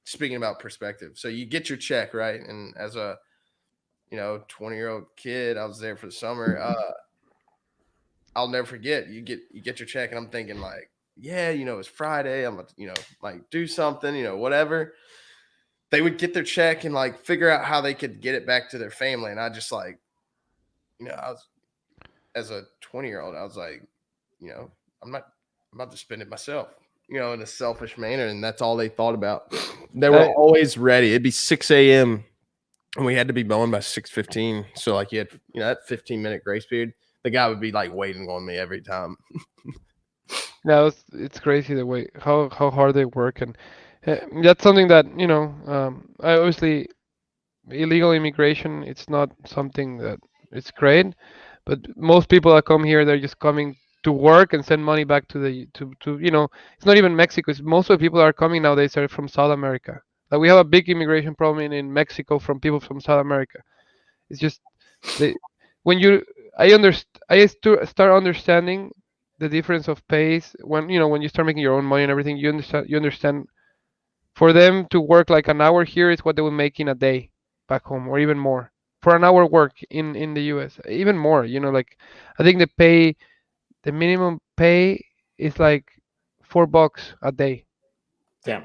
speaking about perspective. So you get your check, right? And as a 20-year-old kid, I was there for the summer. I'll never forget. You get your check, and I'm thinking like, yeah, it's Friday. I'm gonna, like do something, whatever. They would get their check and like figure out how they could get it back to their family. And I just like, I was as a 20-year-old, I was like, I'm about to spend it myself, in a selfish manner. And that's all they thought about. They were always ready. It'd be 6 a.m. and we had to be mowing by 6:15. So like you had, that 15-minute grace period. The guy would be like waiting on me every time. No, it's crazy the way how hard they work, and that's something that I obviously illegal immigration. It's not something that it's great, but most people that come here, they're just coming to work and send money back to the to it's not even Mexico. It's most of the people that are coming nowadays are from South America. Like we have a big immigration problem in Mexico from people from South America. It's just they, when start understanding the difference of pays when when you start making your own money and everything. You understand for them to work like an hour here is what they would make in a day back home, or even more for an hour work in the US, even more. Like I think the minimum pay is like $4 a day. Damn.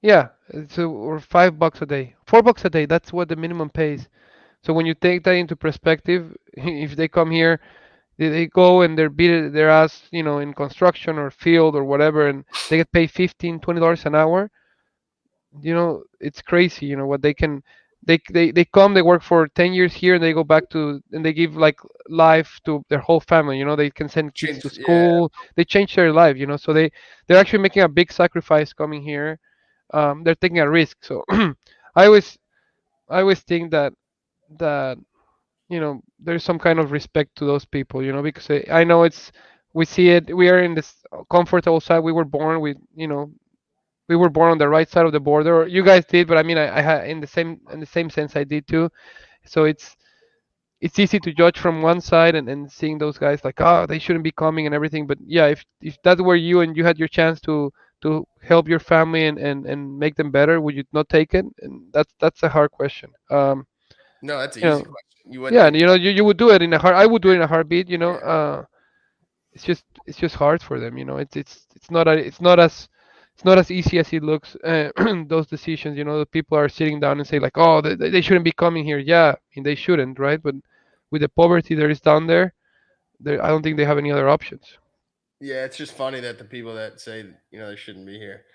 Yeah, so or $5 a day, $4 a day. That's what the minimum pays. So when you take that into perspective, if they come here, they go and they're beat their ass, in construction or field or whatever, and they get paid $15-20 an hour. It's crazy. What they can, they come, they work for 10 years here, and they go back to, and they give like life to their whole family. They can send kids to school. They change their life. So they're actually making a big sacrifice coming here. They're taking a risk. So I always think that there's some kind of respect to those people, because I know we see it. We are in this comfortable side. We were born with, we were born on the right side of the border. Or you guys did, but I mean, I had in the same sense I did too. So it's easy to judge from one side and seeing those guys like, oh, they shouldn't be coming and everything. But yeah, if that were you and you had your chance to help your family and make them better, would you not take it? And that's a hard question. No, that's an You easy know, question. You wouldn't. yeah, and you would do it in a heart. I would do it in a heartbeat. It's just hard for them. It's not as easy as it looks. Those decisions. The people are sitting down and say like, oh, they shouldn't be coming here. Yeah, I mean they shouldn't, right? But with the poverty there is down there, I don't think they have any other options. Yeah, it's just funny that the people that say they shouldn't be here,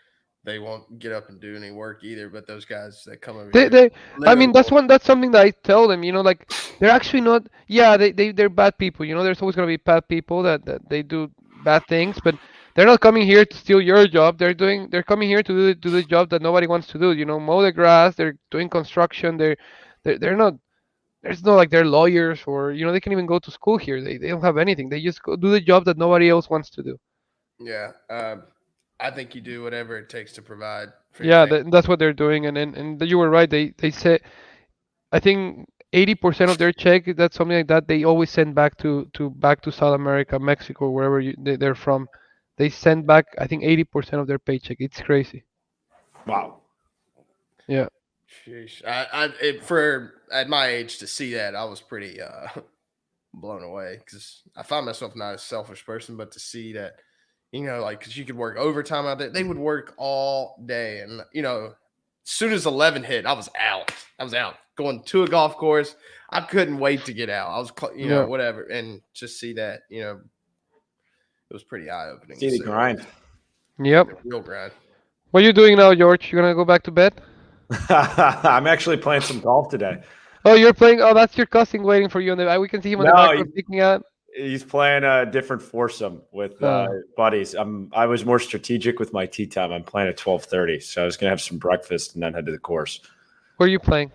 they won't get up and do any work either. But those guys that come over here, I mean that's something that I tell them, like they're actually not, yeah, they're bad people, there's always going to be bad people that they do bad things, but they're not coming here to steal your job. They're coming here to do the job that nobody wants to do, mow the grass. They're doing construction. They're not, there's no like they're lawyers or they can even go to school here. They don't have anything. They just do the job that nobody else wants to do. Yeah. I think you do whatever it takes to provide for your Yeah, family. that's what they're doing, and you were right. They say I think 80% of their check, that's something like that. They always send back to South America, Mexico, wherever they're from. They send back I think 80% of their paycheck. It's crazy. Wow. Yeah. Sheesh. For at my age to see that, I was pretty blown away because I find myself not a selfish person, but to see that, like, because you could work overtime out there, they would work all day, and as soon as 11 hit, I was out. Going to a golf course. I couldn't wait to get out. I was, Yeah. whatever, and just see that, it was pretty eye opening. See the grind. Yep. Real grind. What are you doing now, George? You gonna go back to bed? I'm actually playing some golf today. Oh, you're playing. Oh, that's your cousin waiting for you on the. We can see him on the No, background peeking out. He's playing a different foursome with buddies. I was more strategic with my tee time. I'm playing at 12:30, so I was gonna have some breakfast and then head to the course. Where are you playing?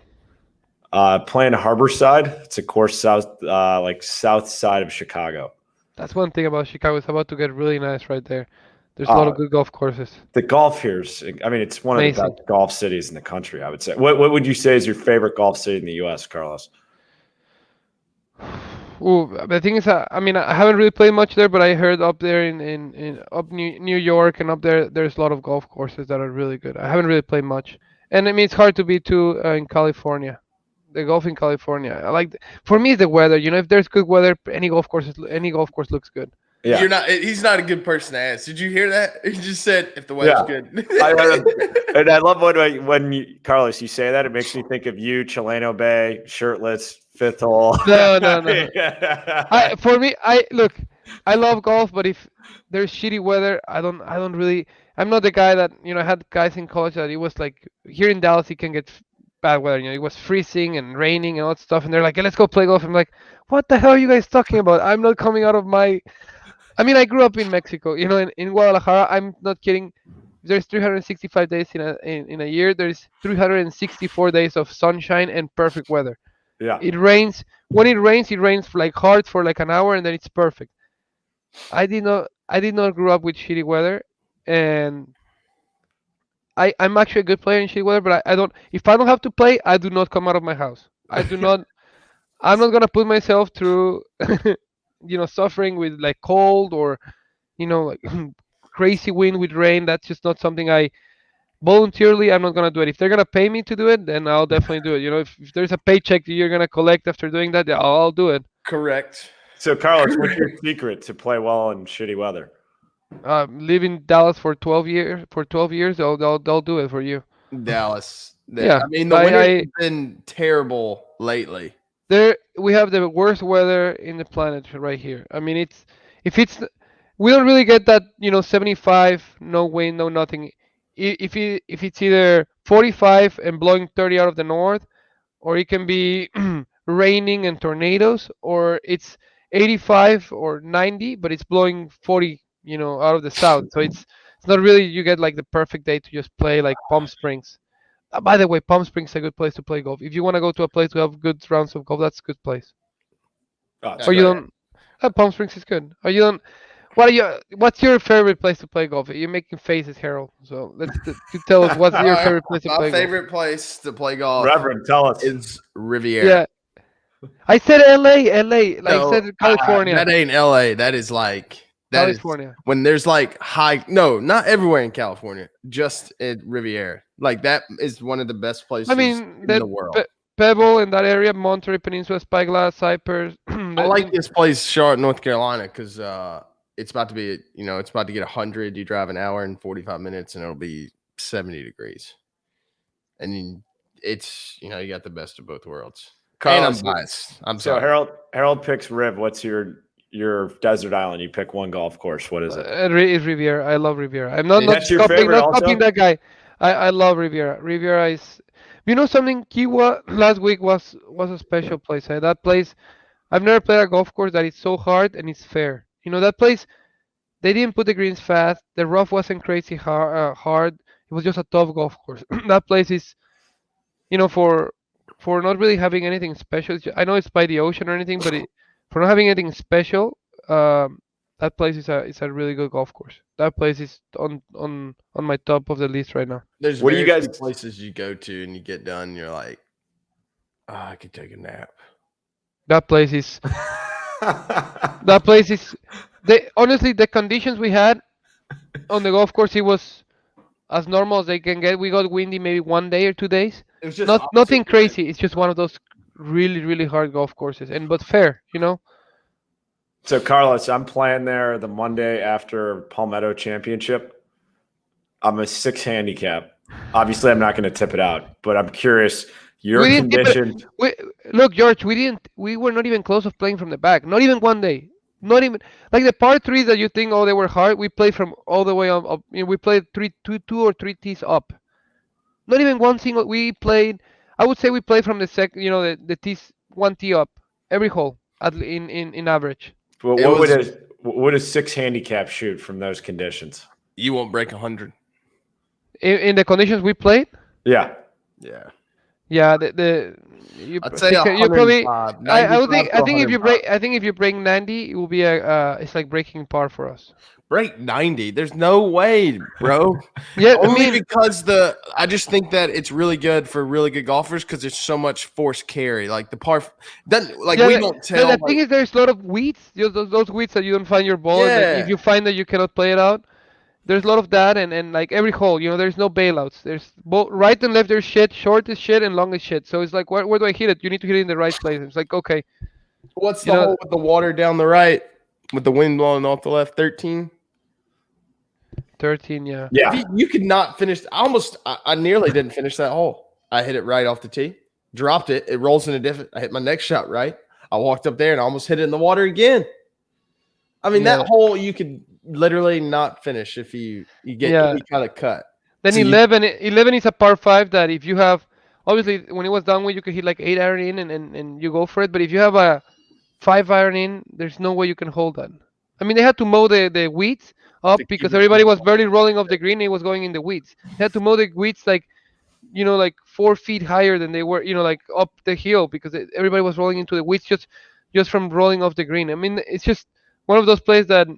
Playing Harborside. It's a course south side of Chicago. That's one thing about Chicago. It's about to get really nice right there. There's a lot of good golf courses. The golf here's, it's one of Amazing. the best golf cities in the country, I would say. What would you say is your favorite golf city in the U.S., Carlos? Ooh, the thing is, I haven't really played much there, but I heard up there in up New York and up there's a lot of golf courses that are really good. I haven't really played much, and it's hard to beat too in California. The golf in California, for me, it's the weather. If there's good weather, any golf course looks good. Yeah. He's not a good person to ask. Did you hear that? He just said if the weather's good. And I love when Carlos, you say that, it makes me think of you, Chileno Bay, shirtless, fifth hole. No. For me, I love golf, but if there's shitty weather, I don't really. I'm not the guy that I had guys in college that it was like here in Dallas, you can get bad weather. It was freezing and raining and all that stuff, and they're like, hey, let's go play golf. I'm like, what the hell are you guys talking about? I'm not coming out of my. I grew up in Mexico. In Guadalajara, I'm not kidding. There's 365 days in a year. There's 364 days of sunshine and perfect weather. Yeah. It rains. When it rains for like hard for like an hour, and then it's perfect. I did not grow up with shitty weather, and I'm actually a good player in shitty weather. But I don't. If I don't have to play, I do not come out of my house. I do not. I'm not gonna put myself through, suffering with like cold or, like crazy wind with rain. That's just not something I voluntarily. I'm not gonna do it. If they're gonna pay me to do it, then I'll definitely do it. If there's a paycheck that you're gonna collect after doing that, yeah, I'll do it. Correct. So, Carlos, what's your secret to play well in shitty weather? Live in Dallas for 12 years. For 12 years, they'll do it for you. Dallas. Yeah. The winter's been terrible lately. We have the worst weather in the planet right here. We don't really get that 75, no wind, no nothing. If it's either 45 and blowing 30 out of the north, or it can be raining and tornadoes, or it's 85 or 90 but it's blowing 40 out of the south. So it's not really you get like the perfect day to just play like Palm Springs. By the way, Palm Springs is a good place to play golf. If you want to go to a place to have good rounds of golf, that's a good place. Or you don't. Palm Springs is good. Or you don't. What's your favorite place to play golf? You're making faces, Harold. So you tell us what's your favorite place to play golf. My favorite place to play golf, Reverend, tell us. is Riviera. Yeah. I said LA. I said California. That ain't LA. That is like California. When there's like not everywhere in California, just at Riviera. Like that is one of the best places in the world. Pebble in that area, Monterey Peninsula, Spyglass, Cypress. I like this place, Charlotte, North Carolina, because it's about to be, it's about to get 100. You drive an hour and 45 minutes, and it'll be 70 degrees. And it's, you got the best of both worlds. Carlos, and I'm biased. So Harold picks Riv. What's your desert island? You pick one golf course. What is it? It's Riviera. I love Riviera. I'm not copying that guy. I love Riviera. Riviera is, something. Kiwa last week was a special place. That place, I've never played a golf course that is so hard and it's fair. That place, they didn't put the greens fast. The rough wasn't crazy hard. It was just a tough golf course. That place is, for not really having anything special. I know it's by the ocean or anything, but for not having anything special, That place is a really good golf course. That place is on my top of the list right now. There's What do you very guys- few places you go to and you get done, you're like, oh, I could take a nap. That place is honestly the conditions we had on the golf course, it was as normal as they can get. We got windy maybe 1 day or 2 days. It was just Nothing opposite, crazy. It's just one of those really, really hard golf courses, but fair, you know. So, Carlos, I'm playing there the Monday after Palmetto Championship. I'm a 6 handicap. Obviously, I'm not going to tip it out, but I'm curious. Your We didn't tip it- condition. Look, George, we were not even close of playing from the back. Not even 1 day. Not even like the par threes that you think, oh, they were hard. We played from all the way up. You know, we played two or three tees up. Not even one single. We played. I would say we played from the second. You know, the tees 1 tee up every hole in average. Well, It what was- would a 6 handicap shoot from those conditions? You won't break 100. In the conditions we played, Yeah. Yeah. yeah. I'd say you probably. 105. I would think. 95 I think if you 105. break. I think if you break 90, it will be it's like breaking par for us. Break 90. There's no way, bro. Yeah, I Only mean, because I just think that it's really good for really good golfers because there's so much force carry. Like the par doesn't like yeah, we the- don't no, tell. the thing is, there's a lot of weeds. Those weeds that you don't find your ball. And Yeah. if you find that you cannot play it out, there's a lot of that. And like every hole, you know, there's no bailouts. There's right and left. There's shit. Short is shit and long is shit. So it's like, where do I hit it? You need to hit it in the right place. It's like, okay, What's the you know- hole with the water down the right with the wind blowing off the left? 13. 13. Yeah. Yeah. You could not finish. I nearly didn't finish that hole. I hit it right off the tee, dropped it. It rolls in a different. I hit my next shot right. I walked up there and almost hit it in the water again. I mean, Yeah. that hole you could literally not finish if you get Yeah. any kind of cut. Then So you- 11 is a par 5 that if you have, obviously when it was down with, you could hit like 8 iron in and you go for it. But if you have a 5 iron in, there's no way you can hold that. I mean, they had to mow the weeds up To keep because it everybody was from- barely rolling off the green. It was going in the weeds. They had to mow the weeds like, you know, like 4 feet higher than they were, you know, like up the hill because everybody was rolling into the weeds just from rolling off the green. I mean, it's just one of those plays that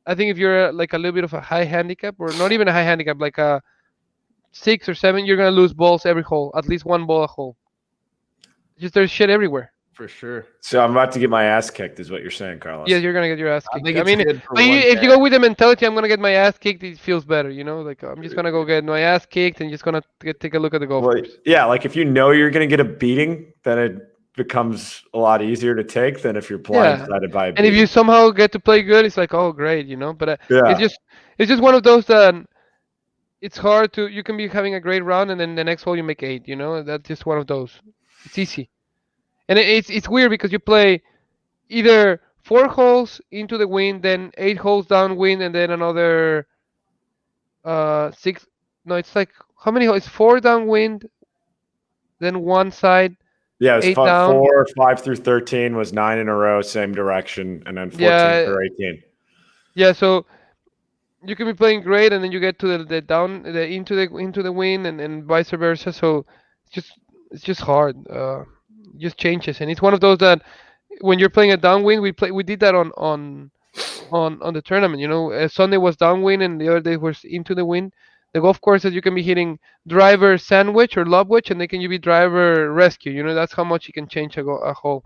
I think if you're like a little bit of a high handicap or not even a high handicap, like a 6 or 7, you're gonna lose balls every hole, at least 1 ball a hole. Just there's shit everywhere. For sure. So I'm about to get my ass kicked, is what you're saying, Carlos. Yeah, you're gonna get your ass I kicked. think I it's mean, good for but one if you day. go with the mentality, I'm gonna get my ass kicked, it feels better, you know. Like I'm just gonna go get my ass kicked and just gonna take a look at the golf Well, course. yeah, like if you know you're going to get a beating, then it becomes a lot easier to take than if you're blindsided by a And beating. if you somehow get to play good, it's like, oh, great, you know. But Yeah. it's just one of those that it's hard to. You can be having a great round, and then the next hole you make 8. You know, that's just one of those. It's easy, and it's weird because you play either 4 holes into the wind, then 8 holes downwind, and then another 6. No, it's like how many holes? It's 4 downwind, then 1 side. Yeah, it was 8 down. 4, 5 through 13 was 9 in a row, same direction, and then 14 Yeah. through 18. Yeah, so you can be playing great, and then you get to the down, into the wind, and vice versa. So it's just hard. Just changes, and it's one of those that when you're playing a downwind, we did that on the tournament. You know, Sunday was downwind, and the other day was into the wind. The golf courses you can be hitting driver sandwich or lob wedge, and they can you be driver rescue. You know, that's how much you can change a hole.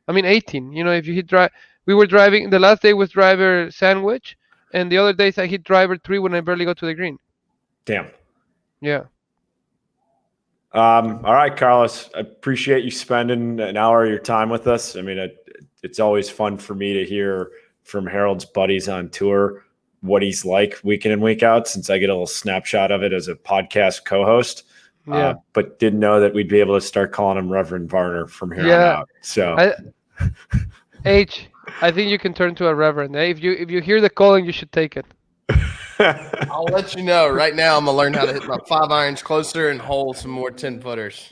I mean, 18. You know, if you hit we were driving. The last day was driver sandwich, and the other days I hit driver 3 when I barely got to the green. Damn. Yeah. All right, Carlos, I appreciate you spending an hour of your time with us. I mean, it's always fun for me to hear from Harold's buddies on tour what he's like week in and week out, since I get a little snapshot of it as a podcast co-host. Yeah. But didn't know that we'd be able to start calling him Reverend Varner from here on Yeah. out. So I think you can turn to a reverend. Eh? If you hear the calling, you should take it. I'll let you know. Right now, I'm gonna learn how to hit my 5 irons closer and hole some more 10-footers.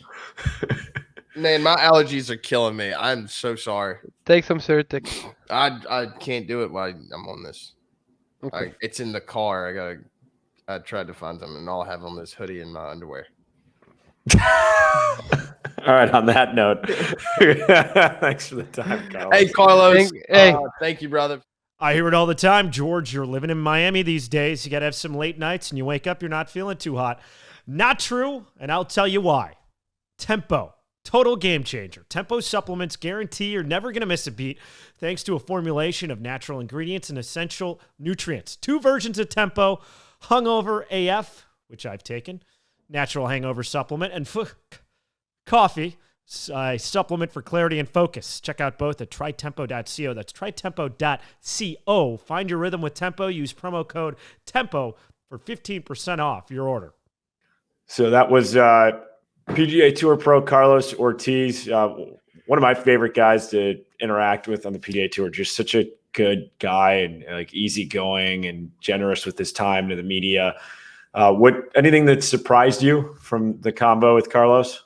Man, my allergies are killing me. I'm so sorry. Take some Certic. I can't do it while I'm on this. Okay. It's in the car. I tried to find something, and all I have on this hoodie and my underwear. All right, on that note, thanks for the time, Carlos. Hey, Carlos. Hey. Thank you, brother. I hear it all the time, George. You're living in Miami these days. You got to have some late nights, and you wake up, you're not feeling too hot. Not true, and I'll tell you why. Tempo. Total game changer. Tempo supplements guarantee you're never going to miss a beat thanks to a formulation of natural ingredients and essential nutrients. 2 versions of Tempo, Hungover AF, which I've taken, natural hangover supplement, and coffee, a supplement for clarity and focus. Check out both at trytempo.co. That's trytempo.co. Find your rhythm with Tempo. Use promo code TEMPO for 15% off your order. So that was PGA Tour pro Carlos Ortiz, one of my favorite guys to interact with on the PGA Tour. Just such a good guy and like easygoing and generous with his time to the media. Anything that surprised you from the combo with Carlos?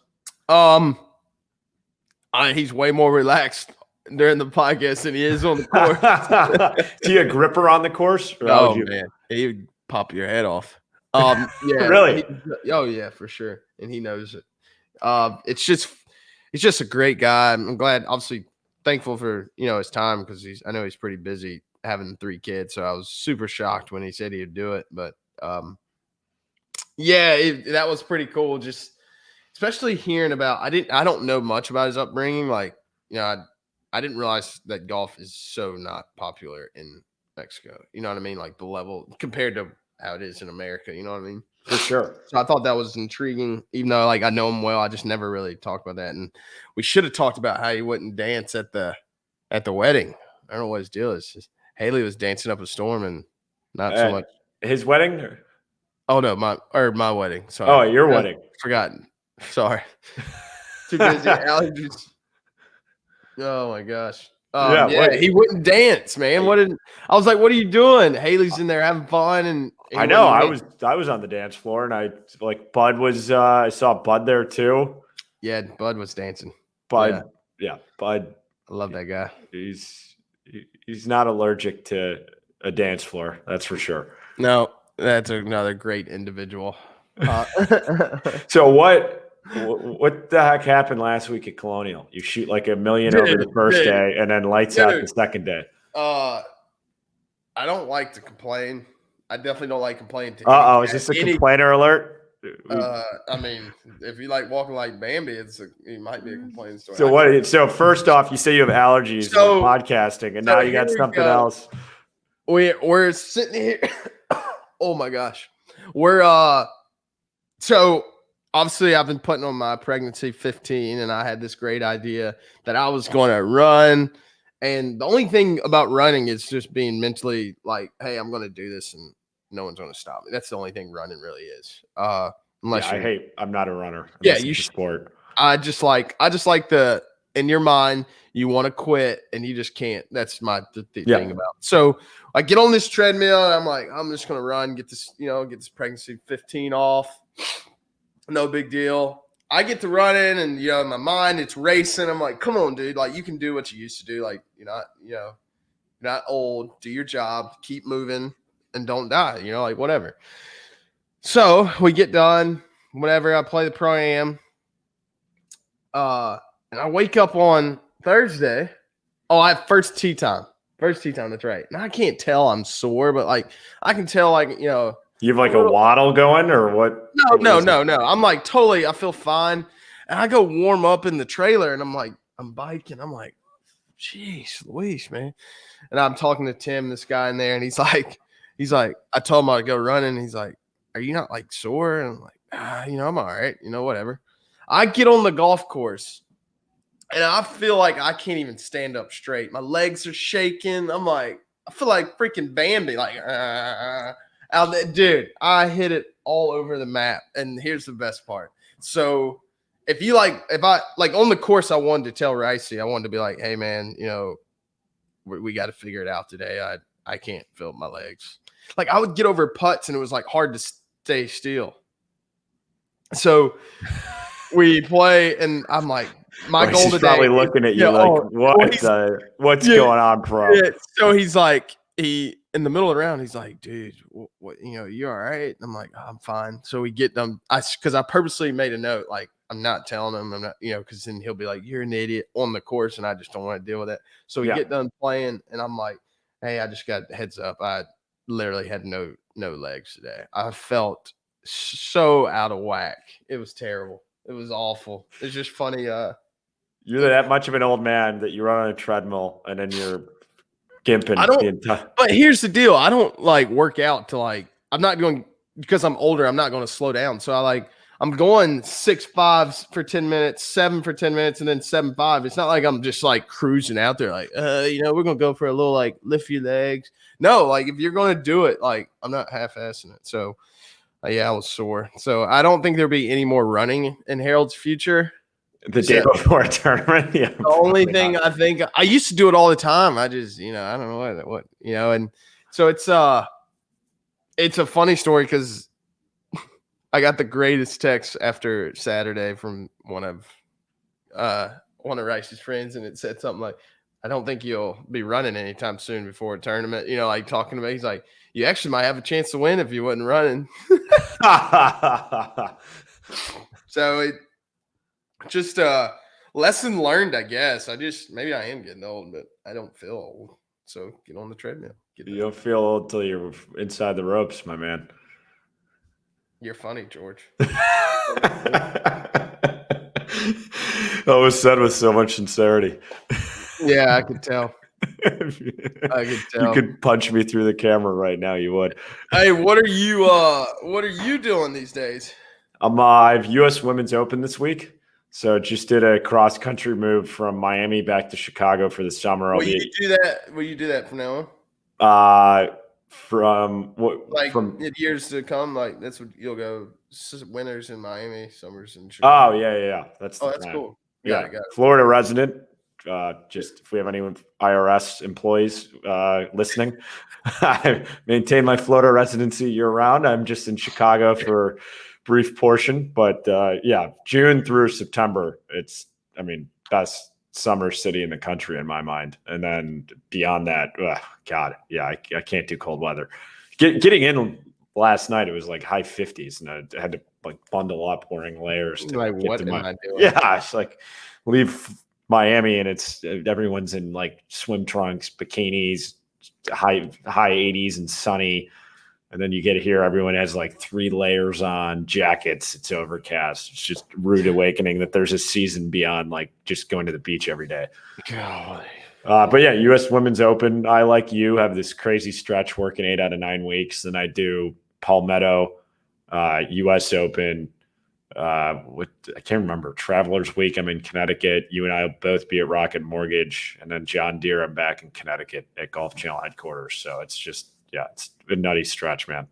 He's way more relaxed during the podcast than he is on the course. Is he a gripper on the course? Oh man, he would pop your head off. Yeah, really? Oh yeah, for sure, and he knows it. It's just a great guy. I'm glad, obviously, thankful for his time because I know he's pretty busy having 3 kids. So I was super shocked when he said he'd do it. But that was pretty cool. Just especially hearing about. I don't know much about his upbringing. Like I didn't realize that golf is so not popular in Mexico. You know what I mean? Like the level compared to how it is in America. You know what I mean? For sure. So I thought that was intriguing, even though I know him well. I just never really talked about that. And we should have talked about how he wouldn't dance at the wedding. I don't know what his deal is. Just, Haley was dancing up a storm and not so much. His wedding? Oh no, my wedding. Sorry. Oh, your wedding. Forgotten. Sorry. Too busy. Allergies. Oh my gosh. He wouldn't dance, man. I was like, what are you doing? Haley's in there having fun, and I know I was on the dance floor, and Bud was. I saw Bud there too. Yeah, Bud was dancing. Bud, yeah, Bud. I love that guy. He's not allergic to a dance floor. That's for sure. No, that's another great individual. So what the heck happened last week at Colonial? You shoot like $1 million over the first day and then lights out the second day. I don't like to complain. I definitely don't like complaining to is this a complainer alert? I mean, if you like walking like Bambi, it might be a complaining story. So first off, you say you have allergies to podcasting, and now you got something else. We're sitting here. Oh my gosh. So obviously I've been putting on my pregnancy 15, and I had this great idea that I was going to run. And the only thing about running is just being mentally like, hey, I'm going to do this and no one's going to stop me. That's the only thing running really is. I'm not a runner. You sport. I just like in your mind, you want to quit and you just can't. That's the thing about. So I get on this treadmill and I'm like, I'm just going to run, get this pregnancy 15 off. No big deal. I get to running and, in my mind, it's racing. I'm like, come on, dude. Like, you can do what you used to do. Like, you're not old. Do your job. Keep moving and don't die. Like whatever. So we get done. Whatever. I play the Pro-Am. And I wake up on Thursday. Oh, I have first tee time. That's right. And I can't tell I'm sore, but like I can tell you have like a waddle going or what? No. I'm like totally, I feel fine. And I go warm up in the trailer and I'm biking. I'm like, geez, Luis, man. And I'm talking to Tim, this guy in there, and he's like, I told him I'd go running. And he's like, are you not like sore? And I'm like, I'm all right. Whatever. I get on the golf course and I feel like I can't even stand up straight. My legs are shaking. I'm like, I feel like freaking Bambi. Like, out there, dude, I hit it all over the map. And here's the best part. So if I on the course, I wanted to tell Ricey, I wanted to be like, hey man, we got to figure it out today. I can't feel my legs. Like I would get over putts and it was like hard to stay still. So we play and I'm like, my goal today. Probably looking at you what's going on, bro? Yeah, so he's like, in the middle of the round, he's like, dude, what you all right? And I'm like, I'm fine. So we get done. Because I purposely made a note, like, I'm not telling him, I'm not, because then he'll be like, you're an idiot on the course, and I just don't want to deal with it. So we get done playing, and I'm like, Hey, I just got heads up. I literally had no legs today. I felt so out of whack. It was terrible. It was awful. It's just funny. You're that much of an old man that you run on a treadmill and then you're gimping I don't. the entire. But here's the deal. I don't like work out to like. I'm not going because I'm older. I'm not going to slow down. So I'm going 6.5s for 10 minutes, 7 for 10 minutes, and then 7.5. It's not like I'm just like cruising out there like, we're going to go for a little like lift your legs. No, like if you're going to do it, like I'm not half-assing it. So, I was sore. So I don't think there'll be any more running in Harold's future. The day before a tournament. Yeah, the only thing I think I used to do it all the time. I just, I don't know what, and so it's a funny story because I got the greatest text after Saturday from one of Rice's friends, and it said something like, "I don't think you'll be running anytime soon before a tournament." Like talking to me, he's like, "You actually might have a chance to win if you wasn't running." So it just lesson learned, I guess. Maybe I am getting old, but I don't feel old. So get on the treadmill. You don't feel old till you're inside the ropes, my man. You're funny, George. That was said with so much sincerity. Yeah, I could tell. You could punch me through the camera right now. You would. Hey, what are you doing these days? I have U.S. Women's Open this week. So just did a cross country move from Miami back to Chicago for the summer. Will you do that from now on? From years to come, like that's what you'll go. Winters in Miami, summers in Chicago. Oh yeah. That's plan. Cool. Got it. Florida resident. Just if we have any IRS employees listening, I maintain my Florida residency year round. I'm just in Chicago for brief portion, but June through September, best summer city in the country in my mind. And then beyond that, I can't do cold weather. Getting in last night, it was like high 50s, and I had to like bundle up wearing layers. Like, what am I doing? Yeah, it's like leave Miami and everyone's in like swim trunks, bikinis, high 80s and sunny. And then you get here, everyone has like 3 layers on, jackets, it's overcast. It's just rude awakening that there's a season beyond like just going to the beach every day. God. But yeah, U.S. Women's Open, I, like you, have this crazy stretch working 8 out of 9 weeks. Then I do Palmetto, U.S. Open, I can't remember, Travelers Week, I'm in Connecticut. You and I will both be at Rocket Mortgage. And then John Deere, I'm back in Connecticut at Golf Channel headquarters. So it's just, it's a nutty stretch, man.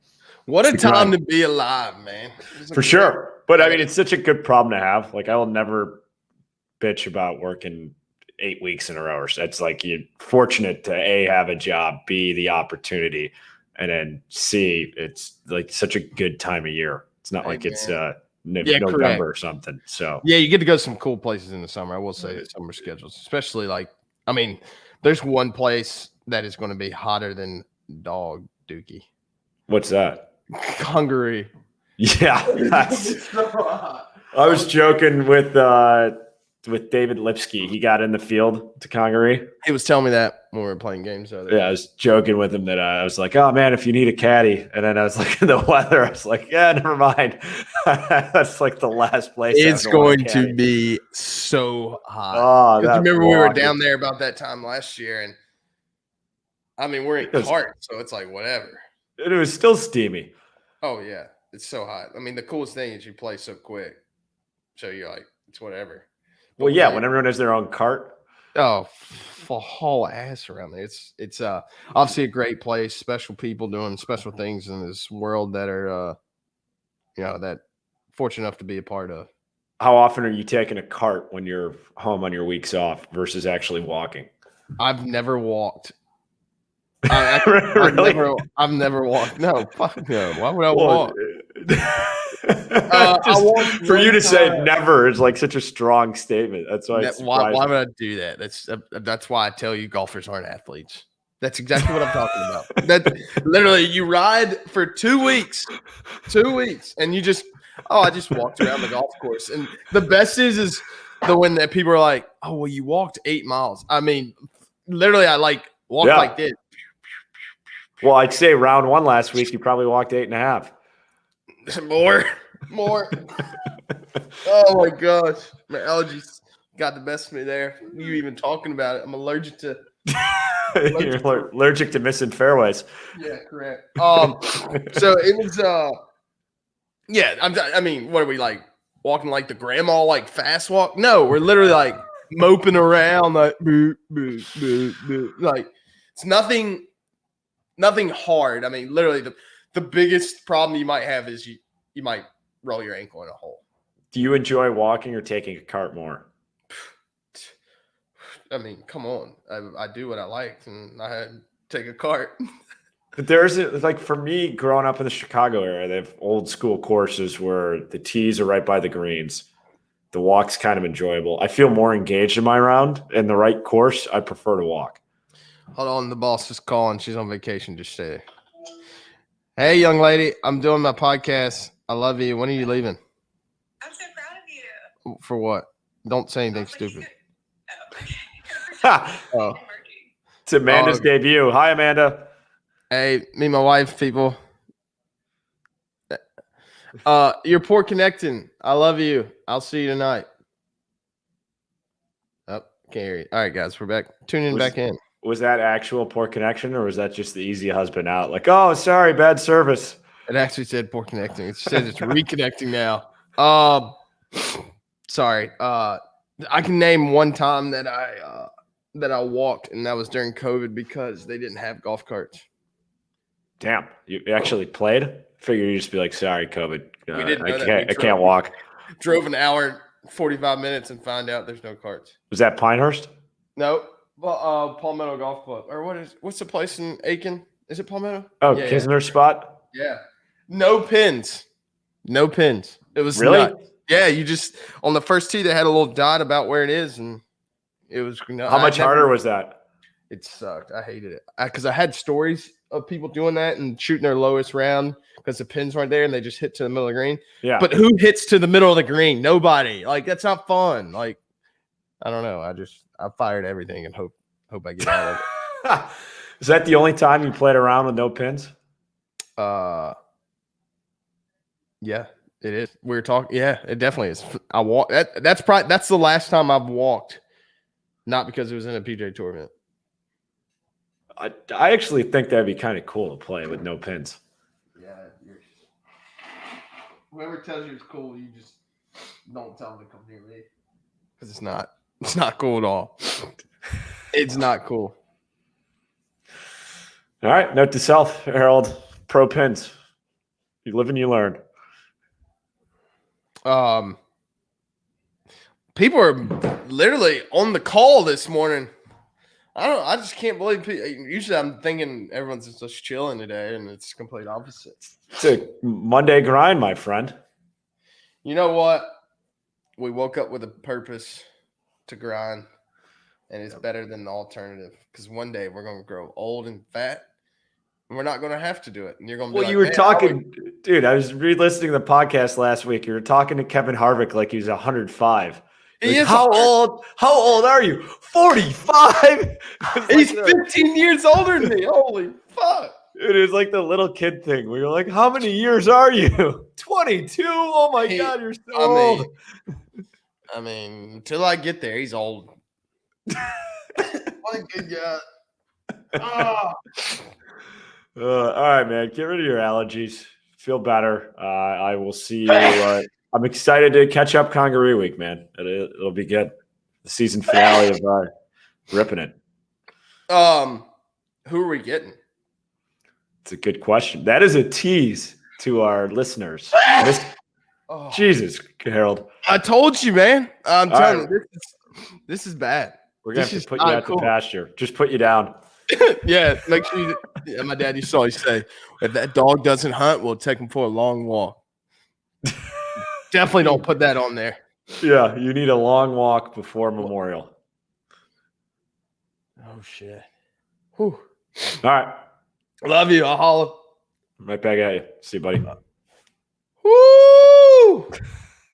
What a time to be alive, man. For sure. But I mean, it's such a good problem to have. Like, I will never bitch about working 8 weeks in a row. It's like you're fortunate to A, have a job, B, the opportunity, and then C, it's like such a good time of year. It's not like it's November correct. or something. So yeah, you get to go to some cool places in the summer. I will say that summer schedules, especially there's one place that is going to be hotter than dog dookie. What's that? Hungary. Yeah, I was joking with David Lipsky. He got in the field to Congaree. He was telling me that when we were playing games. I was joking with him that I was like, "Oh man, if you need a caddy," and then I was like, "The weather." I was like, "Yeah, never mind." That's like the last place. It's going to be so hot. Oh, because remember we were down there about that time last year, and I mean we're in cart, so it's like whatever. It was still steamy. Oh yeah, it's so hot. I mean, the coolest thing is you play so quick, so you're like, it's whatever. Well, yeah, when everyone has their own cart. Oh, haul ass around there. It's obviously a great place. Special people doing special things in this world that are, that fortunate enough to be a part of. How often are you taking a cart when you're home on your weeks off versus actually walking? I've never walked. Really? I've never walked. No, fuck no. Why would I walk? For you to say never is like such a strong statement. That's why. Why would I do that? That's why I tell you golfers aren't athletes. That's exactly what I'm talking about. That literally, you ride for 2 weeks, and you just I just walked around the golf course. And the best is the when that people are like, "Oh, well, you walked 8 miles." I mean, literally, I walked like this. Well, I'd say round 1 last week, you probably walked 8.5. More. Oh my gosh, my allergies got the best of me there. You even talking about it? I'm allergic to. You're allergic to missing fairways. Yeah, correct. So it was. Yeah, I mean, what are we like walking like the grandma like fast walk? No, we're literally like moping around like boo, boo, boo, boo. Like it's nothing hard. I mean, literally the biggest problem you might have is you might roll your ankle in a hole. Do you enjoy walking or taking a cart more? I mean, come on. I do what I like, and I had to take a cart. But there's like for me, growing up in the Chicago area, they have old school courses where the tees are right by the greens. The walk's kind of enjoyable. I feel more engaged in my round, and the right course, I prefer to walk. Hold on, the boss is calling. She's on vacation. Just say, "Hey, young lady, I'm doing my podcast. I love you. When are you leaving?" I'm so proud of you. For what? Don't say anything What are you stupid. doing? Okay. Oh. It's Amanda's debut. Hi, Amanda. Hey, me and my wife, people. You're poor connecting. I love you. I'll see you tonight. Oh, can't hear you. All right, guys, we're back. Tuning back in. Was that actual poor connection, or was that just the easy husband out? Like, oh, sorry, bad service. It actually said poor connecting. It says it's reconnecting now. Sorry. I can name one time that I walked, and that was during COVID because they didn't have golf carts. Damn, you actually played? Figured you'd just be like, sorry, COVID. We didn't know I can't walk. Drove an hour, 45 minutes, and find out there's no carts. Was that Pinehurst? No, but Palmetto Golf Club, or what's the place in Aiken? Is it Palmetto? Oh, yeah, Kisner spot? Yeah. No pins. It was really? nuts. Yeah, you just on the first tee they had a little dot about where it is, and it was. How much harder was that? It sucked. I hated it because I had stories of people doing that and shooting their lowest round because the pins weren't there and they just hit to the middle of the green. Yeah. But who hits to the middle of the green? Nobody. Like that's not fun. Like I don't know. I fired everything and hope I get out of it. Is that the only time you played around with no pins? Yeah, it is. We were talking. Yeah, it definitely is. I walk. That's the last time I've walked, not because it was in a PGA Tour event. I actually think that'd be kind of cool to play with no pins. Yeah, whoever tells you it's cool, you just don't tell them to come near me because it's not. It's not cool at all. It's not cool. All right, note to self, Harold. Pro pins. You live and you learn. People are literally on the call this morning. I just can't believe people. Usually I'm thinking everyone's just chilling today, and it's complete opposite. It's a Monday grind, my friend. You know what? We woke up with a purpose to grind, and it's better than the alternative. Because one day we're going to grow old and fat, and we're not going to have to do it. And you're going to be you were talking, dude. I was re-listening to the podcast last week. You were talking to Kevin Harvick like he was 100. Like, how old are you? 45. He's 15 years older than me. Holy fuck. It is like the little kid thing where you're like, how many years are you? 22. Oh my God, you're so old. I mean, until I get there, he's old. What a good guy. All right, man. Get rid of your allergies. Feel better. I will see you. I'm excited to catch up Congaree Week, man. It'll be good. The season finale of Rippin It. Who are we getting? It's a good question. That is a tease to our listeners. Jesus, Harold. I told you, man. I'm telling you, this is bad. We're going to have to put you out to pasture. Just put you down. Yeah, make sure my dad used to always say, if that dog doesn't hunt, we'll take him for a long walk. Definitely don't put that on there. Yeah, you need a long walk before Memorial. Oh, shit. Whew. All right. Love you. I'll holler. Right back at you. See you, buddy. Woo!